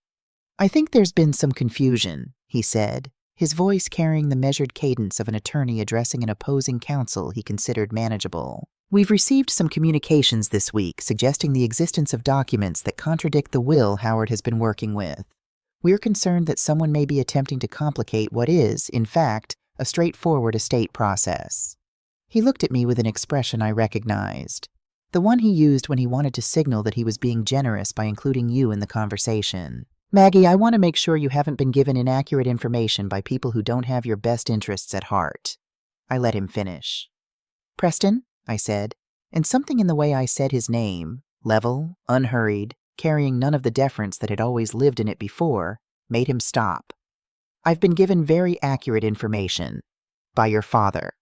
"I think there's been some confusion," he said, his voice carrying the measured cadence of an attorney addressing an opposing counsel he considered manageable. "We've received some communications this week suggesting the existence of documents that contradict the will Howard has been working with. We're concerned that someone may be attempting to complicate what is, in fact, a straightforward estate process." He looked at me with an expression I recognized, the one he used when he wanted to signal that he was being generous by including you in the conversation. "Maggie, I want to make sure you haven't been given inaccurate information by people who don't have your best interests at heart." I let him finish. "Preston," I said, and something in the way I said his name, level, unhurried, carrying none of the deference that had always lived in it before, made him stop. "I've been given very accurate information. By your father."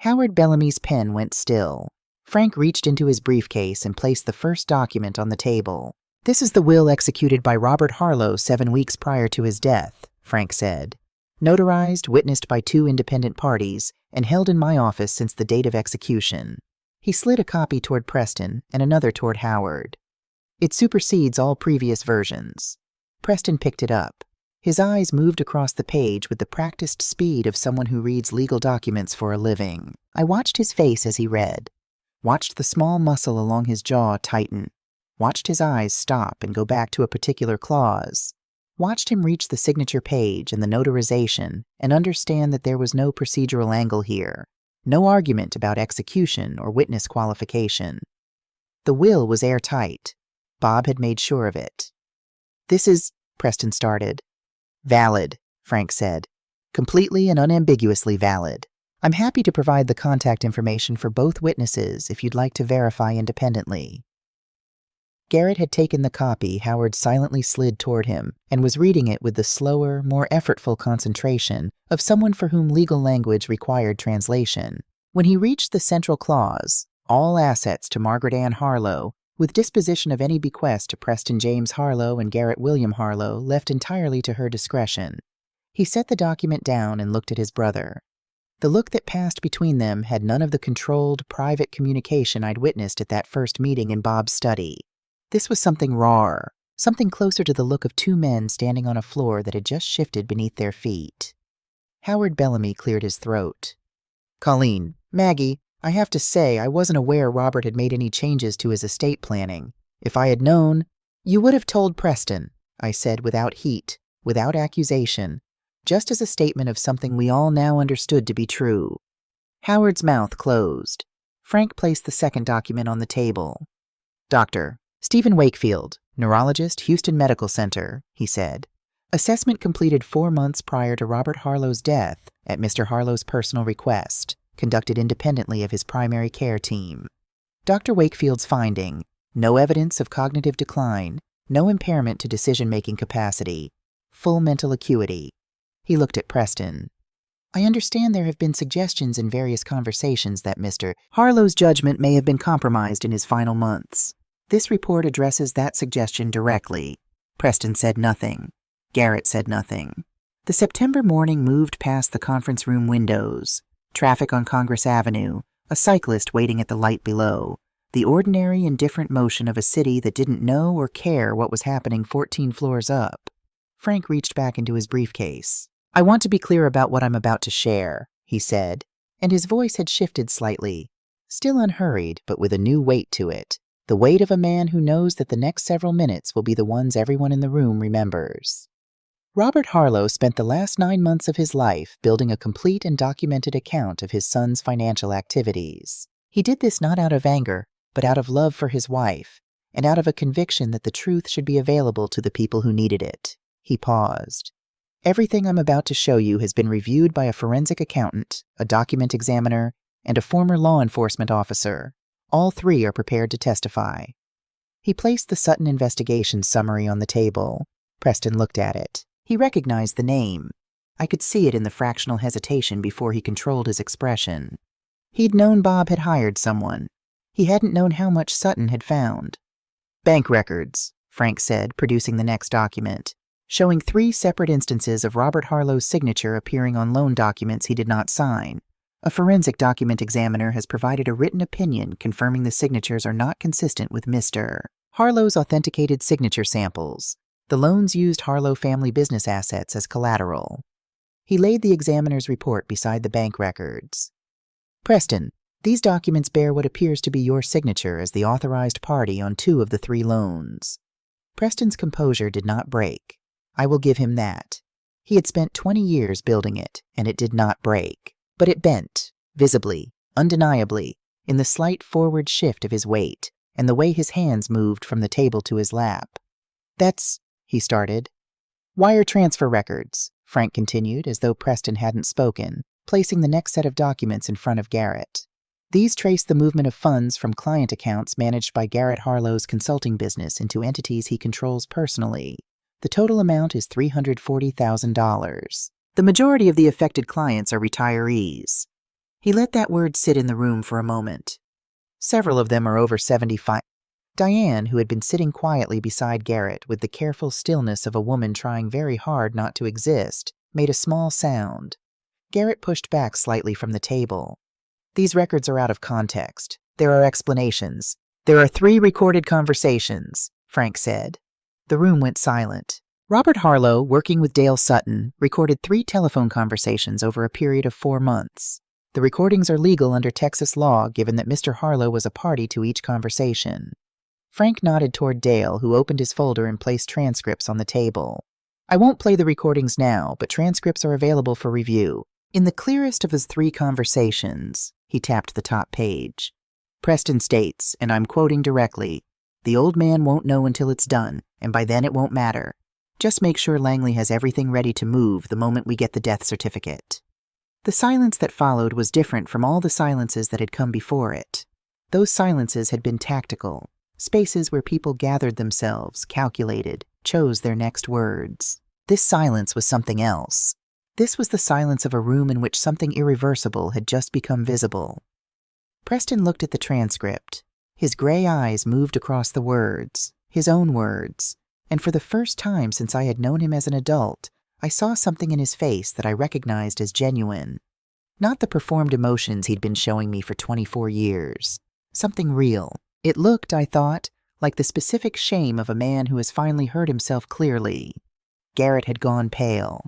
Howard Bellamy's pen went still. Frank reached into his briefcase and placed the first document on the table. "This is the will executed by Robert Harlow 7 weeks prior to his death," Frank said. "Notarized, witnessed by 2 independent parties, and held in my office since the date of execution." He slid a copy toward Preston and another toward Howard. "It supersedes all previous versions." Preston picked it up. His eyes moved across the page with the practiced speed of someone who reads legal documents for a living. I watched his face as he read, watched the small muscle along his jaw tighten, watched his eyes stop and go back to a particular clause, watched him reach the signature page and the notarization and understand that there was no procedural angle here, no argument about execution or witness qualification. The will was airtight. Bob had made sure of it. "This is," Preston started. "Valid," Frank said. "Completely and unambiguously valid. I'm happy to provide the contact information for both witnesses if you'd like to verify independently." Garrett had taken the copy Howard silently slid toward him and was reading it with the slower, more effortful concentration of someone for whom legal language required translation. When he reached the central clause, all assets to Margaret Ann Harlow, with disposition of any bequest to Preston James Harlow and Garrett William Harlow left entirely to her discretion, he set the document down and looked at his brother. The look that passed between them had none of the controlled, private communication I'd witnessed at that first meeting in Bob's study. This was something rawer, something closer to the look of two men standing on a floor that had just shifted beneath their feet. Howard Bellamy cleared his throat. "Colleen, Maggie, I have to say I wasn't aware Robert had made any changes to his estate planning. If I had known—" "You would have told Preston," I said without heat, without accusation, just as a statement of something we all now understood to be true. Howard's mouth closed. Frank placed the second document on the table. "Dr. Stephen Wakefield, neurologist, Houston Medical Center," he said. "Assessment completed 4 months prior to Robert Harlow's death at Mr. Harlow's personal request, conducted independently of his primary care team. Dr. Wakefield's finding: no evidence of cognitive decline, no impairment to decision-making capacity, full mental acuity." He looked at Preston. "I understand there have been suggestions in various conversations that Mr. Harlow's judgment may have been compromised in his final months. This report addresses that suggestion directly." Preston said nothing. Garrett said nothing. The September morning moved past the conference room windows. Traffic on Congress Avenue, a cyclist waiting at the light below, the ordinary, indifferent motion of a city that didn't know or care what was happening 14 floors up. Frank reached back into his briefcase. "I want to be clear about what I'm about to share," he said, and his voice had shifted slightly, still unhurried, but with a new weight to it. The weight of a man who knows that the next several minutes will be the ones everyone in the room remembers. Robert Harlow spent the last 9 months of his life building a complete and documented account of his son's financial activities. He did this not out of anger, but out of love for his wife, and out of a conviction that the truth should be available to the people who needed it. He paused. "Everything I'm about to show you has been reviewed by a forensic accountant, a document examiner, and a former law enforcement officer. All 3 are prepared to testify." He placed the Sutton investigation summary on the table. Preston looked at it. He recognized the name. I could see it in the fractional hesitation before he controlled his expression. He'd known Bob had hired someone. He hadn't known how much Sutton had found. "Bank records," Frank said, producing the next document, showing 3 separate instances of Robert Harlow's signature appearing on loan documents he did not sign. A forensic document examiner has provided a written opinion confirming the signatures are not consistent with Mr. Harlow's authenticated signature samples. The loans used Harlow family business assets as collateral. He laid the examiner's report beside the bank records. "Preston, these documents bear what appears to be your signature as the authorized party on 2 of the 3 loans." Preston's composure did not break. I will give him that. He had spent 20 years building it, and it did not break. But it bent, visibly, undeniably, in the slight forward shift of his weight, and the way his hands moved from the table to his lap. "That's," he started. "Wire transfer records," Frank continued, as though Preston hadn't spoken, placing the next set of documents in front of Garrett. "These trace the movement of funds from client accounts managed by Garrett Harlow's consulting business into entities he controls personally. The total amount is $340,000. The majority of the affected clients are retirees." He let that word sit in the room for a moment. "Several of them are over 75. Diane, who had been sitting quietly beside Garrett with the careful stillness of a woman trying very hard not to exist, made a small sound. Garrett pushed back slightly from the table. "These records are out of context. There are explanations. There are 3 recorded conversations," Frank said. The room went silent. Robert Harlow, working with Dale Sutton, recorded 3 telephone conversations over a period of 4 months. The recordings are legal under Texas law, given that Mr. Harlow was a party to each conversation. Frank nodded toward Dale, who opened his folder and placed transcripts on the table. "I won't play the recordings now, but transcripts are available for review. In the clearest of his 3 conversations," he tapped the top page, "Preston states, and I'm quoting directly, 'The old man won't know until it's done, and by then it won't matter. Just make sure Langley has everything ready to move the moment we get the death certificate.'" The silence that followed was different from all the silences that had come before it. Those silences had been tactical. Spaces where people gathered themselves, calculated, chose their next words. This silence was something else. This was the silence of a room in which something irreversible had just become visible. Preston looked at the transcript. His gray eyes moved across the words, his own words, and for the first time since I had known him as an adult, I saw something in his face that I recognized as genuine. Not the performed emotions he'd been showing me for 24 years. Something real. It looked, I thought, like the specific shame of a man who has finally heard himself clearly. Garrett had gone pale.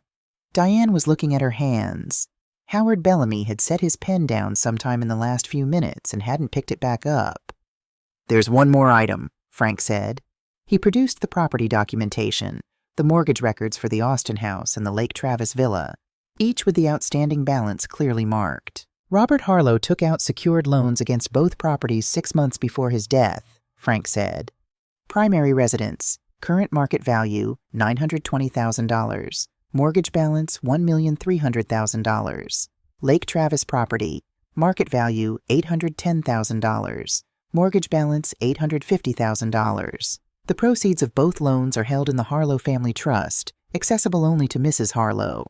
Diane was looking at her hands. Howard Bellamy had set his pen down sometime in the last few minutes and hadn't picked it back up. "There's one more item," Frank said. He produced the property documentation, the mortgage records for the Austin house and the Lake Travis villa, each with the outstanding balance clearly marked. "Robert Harlow took out secured loans against both properties 6 months before his death," Frank said. "Primary residence, current market value $920,000. Mortgage balance $1,300,000. Lake Travis property, market value $810,000. Mortgage balance $850,000. The proceeds of both loans are held in the Harlow Family Trust, accessible only to Mrs. Harlow."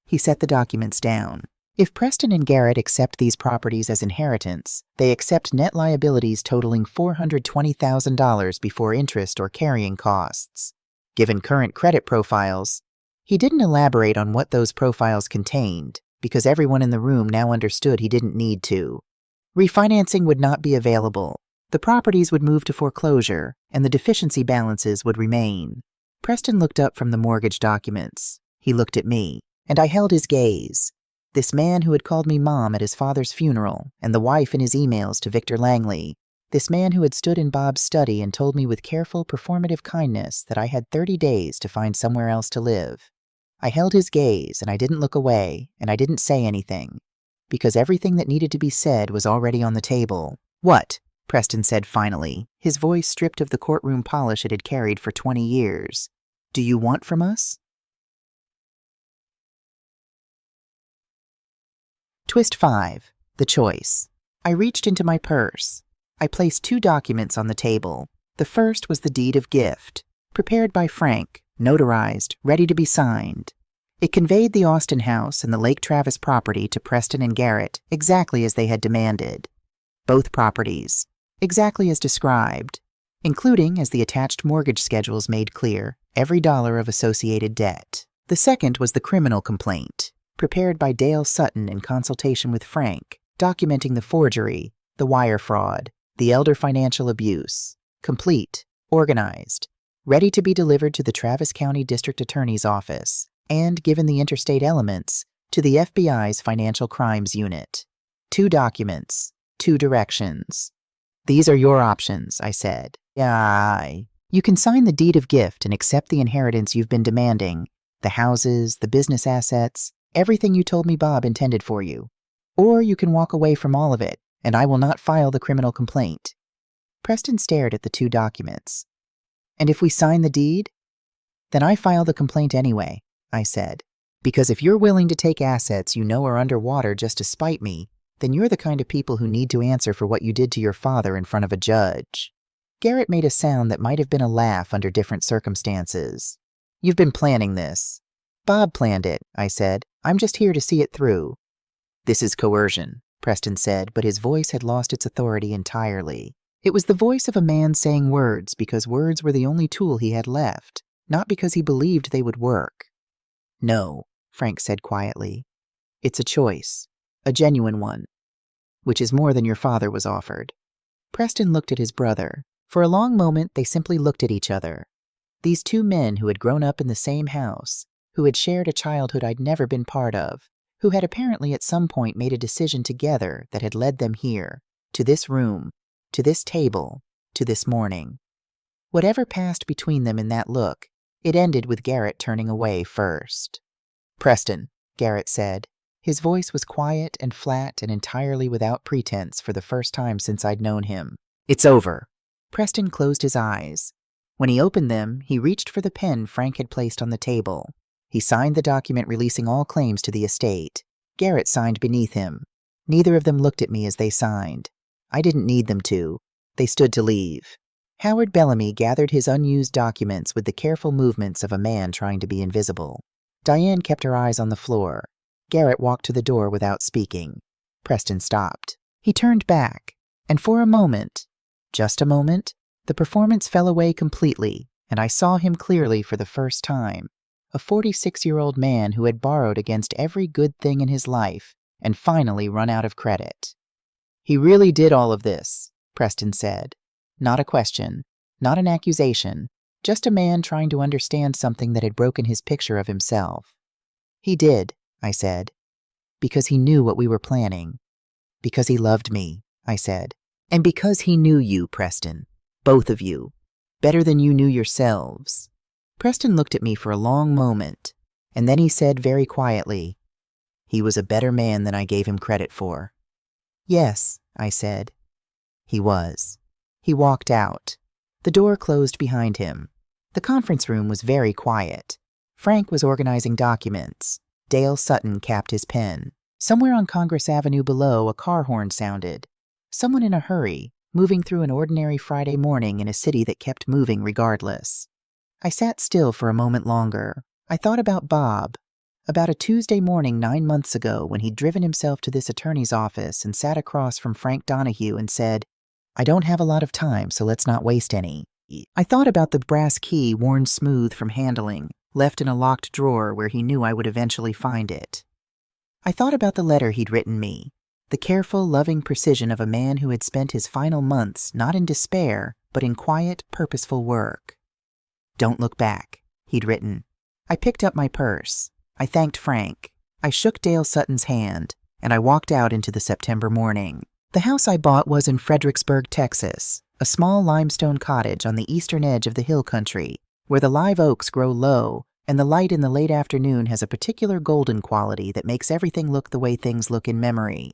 He set the documents down. If Preston and Garrett accept these properties as inheritance, they accept net liabilities totaling $420,000 before interest or carrying costs. Given current credit profiles, he didn't elaborate on what those profiles contained, because everyone in the room now understood he didn't need to. Refinancing would not be available. The properties would move to foreclosure, and the deficiency balances would remain. Preston looked up from the mortgage documents. He looked at me, and I held his gaze. This man who had called me Mom at his father's funeral, and the wife in his emails to Victor Langley. This man who had stood in Bob's study and told me with careful, performative kindness that I had 30 days to find somewhere else to live. I held his gaze, and I didn't look away, and I didn't say anything, because everything that needed to be said was already on the table. "What?" Preston said finally, his voice stripped of the courtroom polish it had carried for 20 years. "Do you want from us?" Twist 5. The choice. I reached into my purse. I placed 2 documents on the table. The first was the deed of gift, prepared by Frank, notarized, ready to be signed. It conveyed the Austin house and the Lake Travis property to Preston and Garrett exactly as they had demanded. Both properties, exactly as described, including, as the attached mortgage schedules made clear, every dollar of associated debt. The second was the criminal complaint, prepared by Dale Sutton in consultation with Frank, documenting the forgery, the wire fraud, the elder financial abuse, complete, organized, ready to be delivered to the Travis County District Attorney's Office, and, given the interstate elements, to the FBI's Financial Crimes Unit. 2 documents, 2 directions. "These are your options," I said. "Aye. You can sign the deed of gift and accept the inheritance you've been demanding, the houses, the business assets, everything you told me Bob intended for you. Or you can walk away from all of it, and I will not file the criminal complaint." Preston stared at the 2 documents. "And if we sign the deed?" "Then I file the complaint anyway," I said. "Because if you're willing to take assets you know are underwater just to spite me, then you're the kind of people who need to answer for what you did to your father in front of a judge." Garrett made a sound that might have been a laugh under different circumstances. "You've been planning this." "Bob planned it," I said. "I'm just here to see it through." "This is coercion," Preston said, but his voice had lost its authority entirely. It was the voice of a man saying words because words were the only tool he had left, not because he believed they would work. "No," Frank said quietly. "It's a choice. A genuine one, which is more than your father was offered." Preston looked at his brother. For a long moment, they simply looked at each other. These 2 men who had grown up in the same house, who had shared a childhood I'd never been part of, who had apparently at some point made a decision together that had led them here, to this room, to this table, to this morning. Whatever passed between them in that look, it ended with Garrett turning away first. "Preston," Garrett said. His voice was quiet and flat and entirely without pretense for the first time since I'd known him. "It's over." Preston closed his eyes. When he opened them, he reached for the pen Frank had placed on the table. He signed the document releasing all claims to the estate. Garrett signed beneath him. Neither of them looked at me as they signed. I didn't need them to. They stood to leave. Howard Bellamy gathered his unused documents with the careful movements of a man trying to be invisible. Diane kept her eyes on the floor. Garrett walked to the door without speaking. Preston stopped. He turned back, and for a moment, just a moment, the performance fell away completely, and I saw him clearly for the first time. A 46-year-old man who had borrowed against every good thing in his life and finally run out of credit. "He really did all of this," Preston said. Not a question, not an accusation, just a man trying to understand something that had broken his picture of himself. "He did," I said, "because he knew what we were planning. Because he loved me," I said. "And because he knew you, Preston. Both of you. Better than you knew yourselves." Preston looked at me for a long moment, and then he said very quietly, "He was a better man than I gave him credit for." "Yes," I said. "He was." He walked out. The door closed behind him. The conference room was very quiet. Frank was organizing documents. Dale Sutton capped his pen. Somewhere on Congress Avenue below, a car horn sounded. Someone in a hurry, moving through an ordinary Friday morning in a city that kept moving regardless. I sat still for a moment longer. I thought about Bob, about a Tuesday morning 9 months ago when he'd driven himself to this attorney's office and sat across from Frank Donahue and said, "I don't have a lot of time, so let's not waste any." I thought about the brass key worn smooth from handling, left in a locked drawer where he knew I would eventually find it. I thought about the letter he'd written me, the careful, loving precision of a man who had spent his final months not in despair, but in quiet, purposeful work. "Don't look back," he'd written. I picked up my purse. I thanked Frank. I shook Dale Sutton's hand, and I walked out into the September morning. The house I bought was in Fredericksburg, Texas, a small limestone cottage on the eastern edge of the hill country, where the live oaks grow low, and the light in the late afternoon has a particular golden quality that makes everything look the way things look in memory.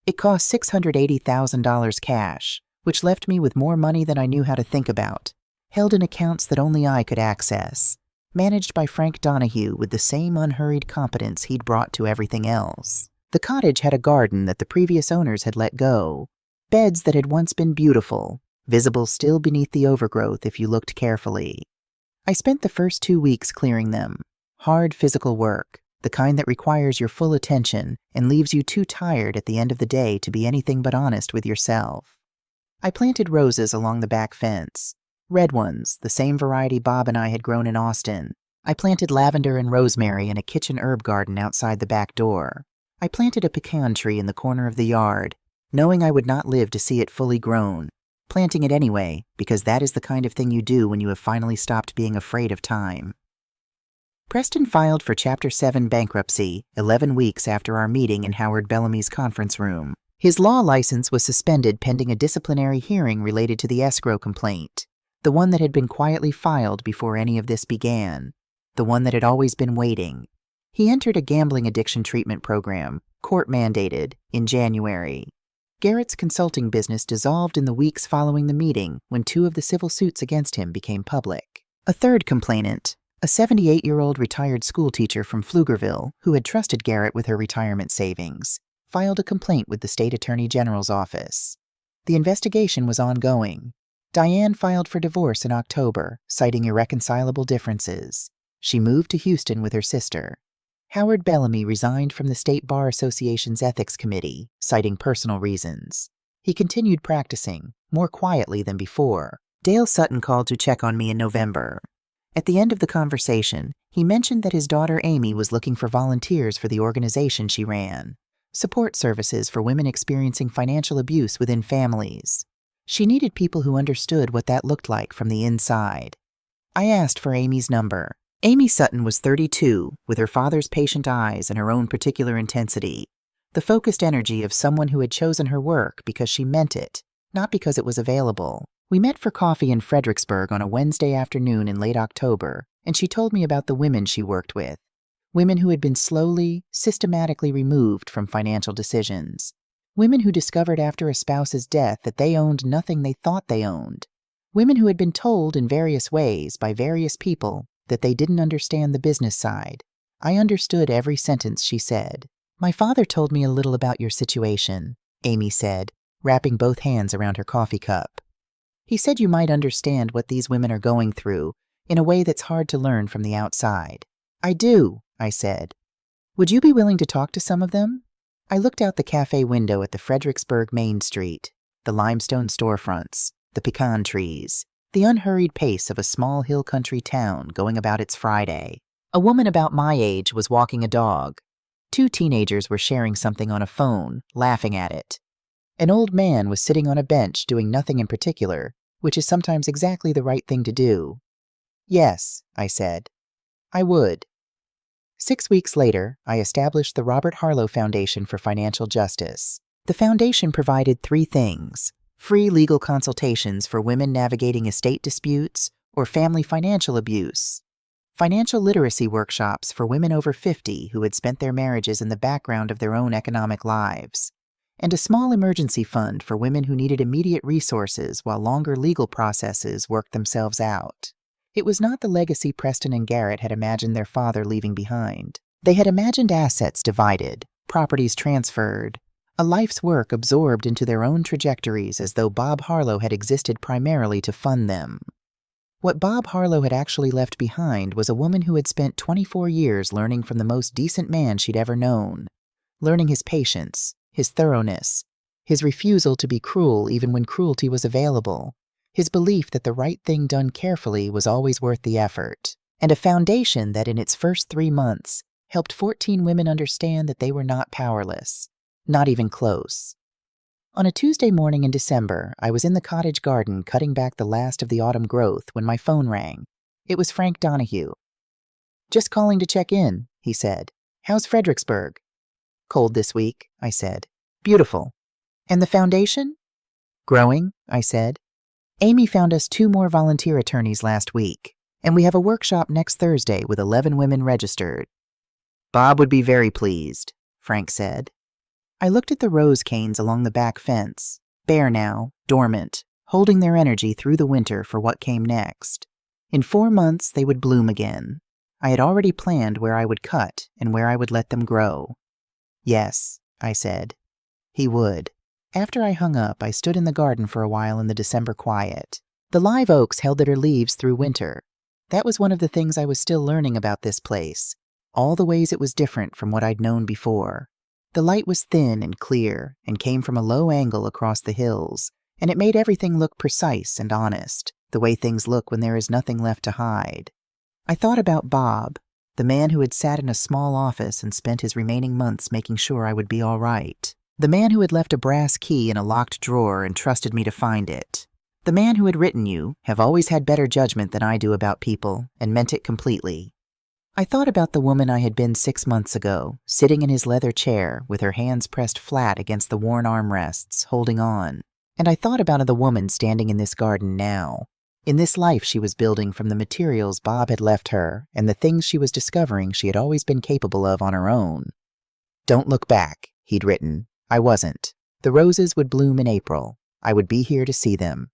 It cost $680,000 cash, which left me with more money than I knew how to think about, held in accounts that only I could access, managed by Frank Donahue with the same unhurried competence he'd brought to everything else. The cottage had a garden that the previous owners had let go, beds that had once been beautiful, visible still beneath the overgrowth if you looked carefully. I spent the first 2 weeks clearing them. Hard physical work, the kind that requires your full attention and leaves you too tired at the end of the day to be anything but honest with yourself. I planted roses along the back fence. Red ones, the same variety Bob and I had grown in Austin. I planted lavender and rosemary in a kitchen herb garden outside the back door. I planted a pecan tree in the corner of the yard, knowing I would not live to see it fully grown, planting it anyway, because that is the kind of thing you do when you have finally stopped being afraid of time. Preston filed for Chapter 7 bankruptcy 11 weeks after our meeting in Howard Bellamy's conference room. His law license was suspended pending a disciplinary hearing related to the escrow complaint, the one that had been quietly filed before any of this began, the one that had always been waiting. He entered a gambling addiction treatment program, court-mandated, in January. Garrett's consulting business dissolved in the weeks following the meeting when 2 of the civil suits against him became public. A third complainant, a 78-year-old retired schoolteacher from Pflugerville who had trusted Garrett with her retirement savings, filed a complaint with the state attorney general's office. The investigation was ongoing. Diane filed for divorce in October, citing irreconcilable differences. She moved to Houston with her sister. Howard Bellamy resigned from the State Bar Association's Ethics Committee, citing personal reasons. He continued practicing, more quietly than before. Dale Sutton called to check on me in November. At the end of the conversation, he mentioned that his daughter Amy was looking for volunteers for the organization she ran, support services for women experiencing financial abuse within families. She needed people who understood what that looked like from the inside. I asked for Amy's number. Amy Sutton was 32, with her father's patient eyes and her own particular intensity, the focused energy of someone who had chosen her work because she meant it, not because it was available. We met for coffee in Fredericksburg on a Wednesday afternoon in late October, and she told me about the women she worked with, women who had been slowly, systematically removed from financial decisions, women who discovered after a spouse's death that they owned nothing they thought they owned, women who had been told in various ways by various people that they didn't understand the business side. I understood every sentence she said. "My father told me a little about your situation," Amy said, wrapping both hands around her coffee cup. He said you might understand what these women are going through in a way that's hard to learn from the outside. I do, I said. Would you be willing to talk to some of them? I looked out the cafe window at the Fredericksburg Main Street, the limestone storefronts, the pecan trees, the unhurried pace of a small hill country town going about its Friday. A woman about my age was walking a dog. 2 teenagers were sharing something on a phone, laughing at it. An old man was sitting on a bench doing nothing in particular, which is sometimes exactly the right thing to do. Yes, I said. I would. 6 weeks later, I established the Robert Harlow Foundation for Financial Justice. The foundation provided 3 things: free legal consultations for women navigating estate disputes or family financial abuse, financial literacy workshops for women over 50 who had spent their marriages in the background of their own economic lives, and a small emergency fund for women who needed immediate resources while longer legal processes worked themselves out. It was not the legacy Preston and Garrett had imagined their father leaving behind. They had imagined assets divided, properties transferred, a life's work absorbed into their own trajectories as though Bob Harlow had existed primarily to fund them. What Bob Harlow had actually left behind was a woman who had spent 24 years learning from the most decent man she'd ever known, learning his patience, his thoroughness, his refusal to be cruel even when cruelty was available, his belief that the right thing done carefully was always worth the effort, and a foundation that in its first 3 months helped 14 women understand that they were not powerless, not even close. On a Tuesday morning in December, I was in the cottage garden cutting back the last of the autumn growth when my phone rang. It was Frank Donahue. "Just calling to check in," he said. "How's Fredericksburg?" "Cold this week," I said. "Beautiful. And the foundation?" "Growing," I said. "Amy found us 2 more volunteer attorneys last week, and we have a workshop next Thursday with 11 women registered." "Bob would be very pleased," Frank said. I looked at the rose canes along the back fence, bare now, dormant, holding their energy through the winter for what came next. In 4 months, they would bloom again. I had already planned where I would cut and where I would let them grow. "Yes," I said. He would. After I hung up, I stood in the garden for a while in the December quiet. The live oaks held their leaves through winter. That was one of the things I was still learning about this place, all the ways it was different from what I'd known before. The light was thin and clear and came from a low angle across the hills, and it made everything look precise and honest, the way things look when there is nothing left to hide. I thought about Bob, the man who had sat in a small office and spent his remaining months making sure I would be all right. The man who had left a brass key in a locked drawer and trusted me to find it. The man who had written "You have always had better judgment than I do about people," and meant it completely. I thought about the woman I had been 6 months ago, sitting in his leather chair with her hands pressed flat against the worn armrests, holding on. And I thought about the woman standing in this garden now, in this life she was building from the materials Bob had left her and the things she was discovering she had always been capable of on her own. "Don't look back," he'd written. I wasn't. The roses would bloom in April. I would be here to see them.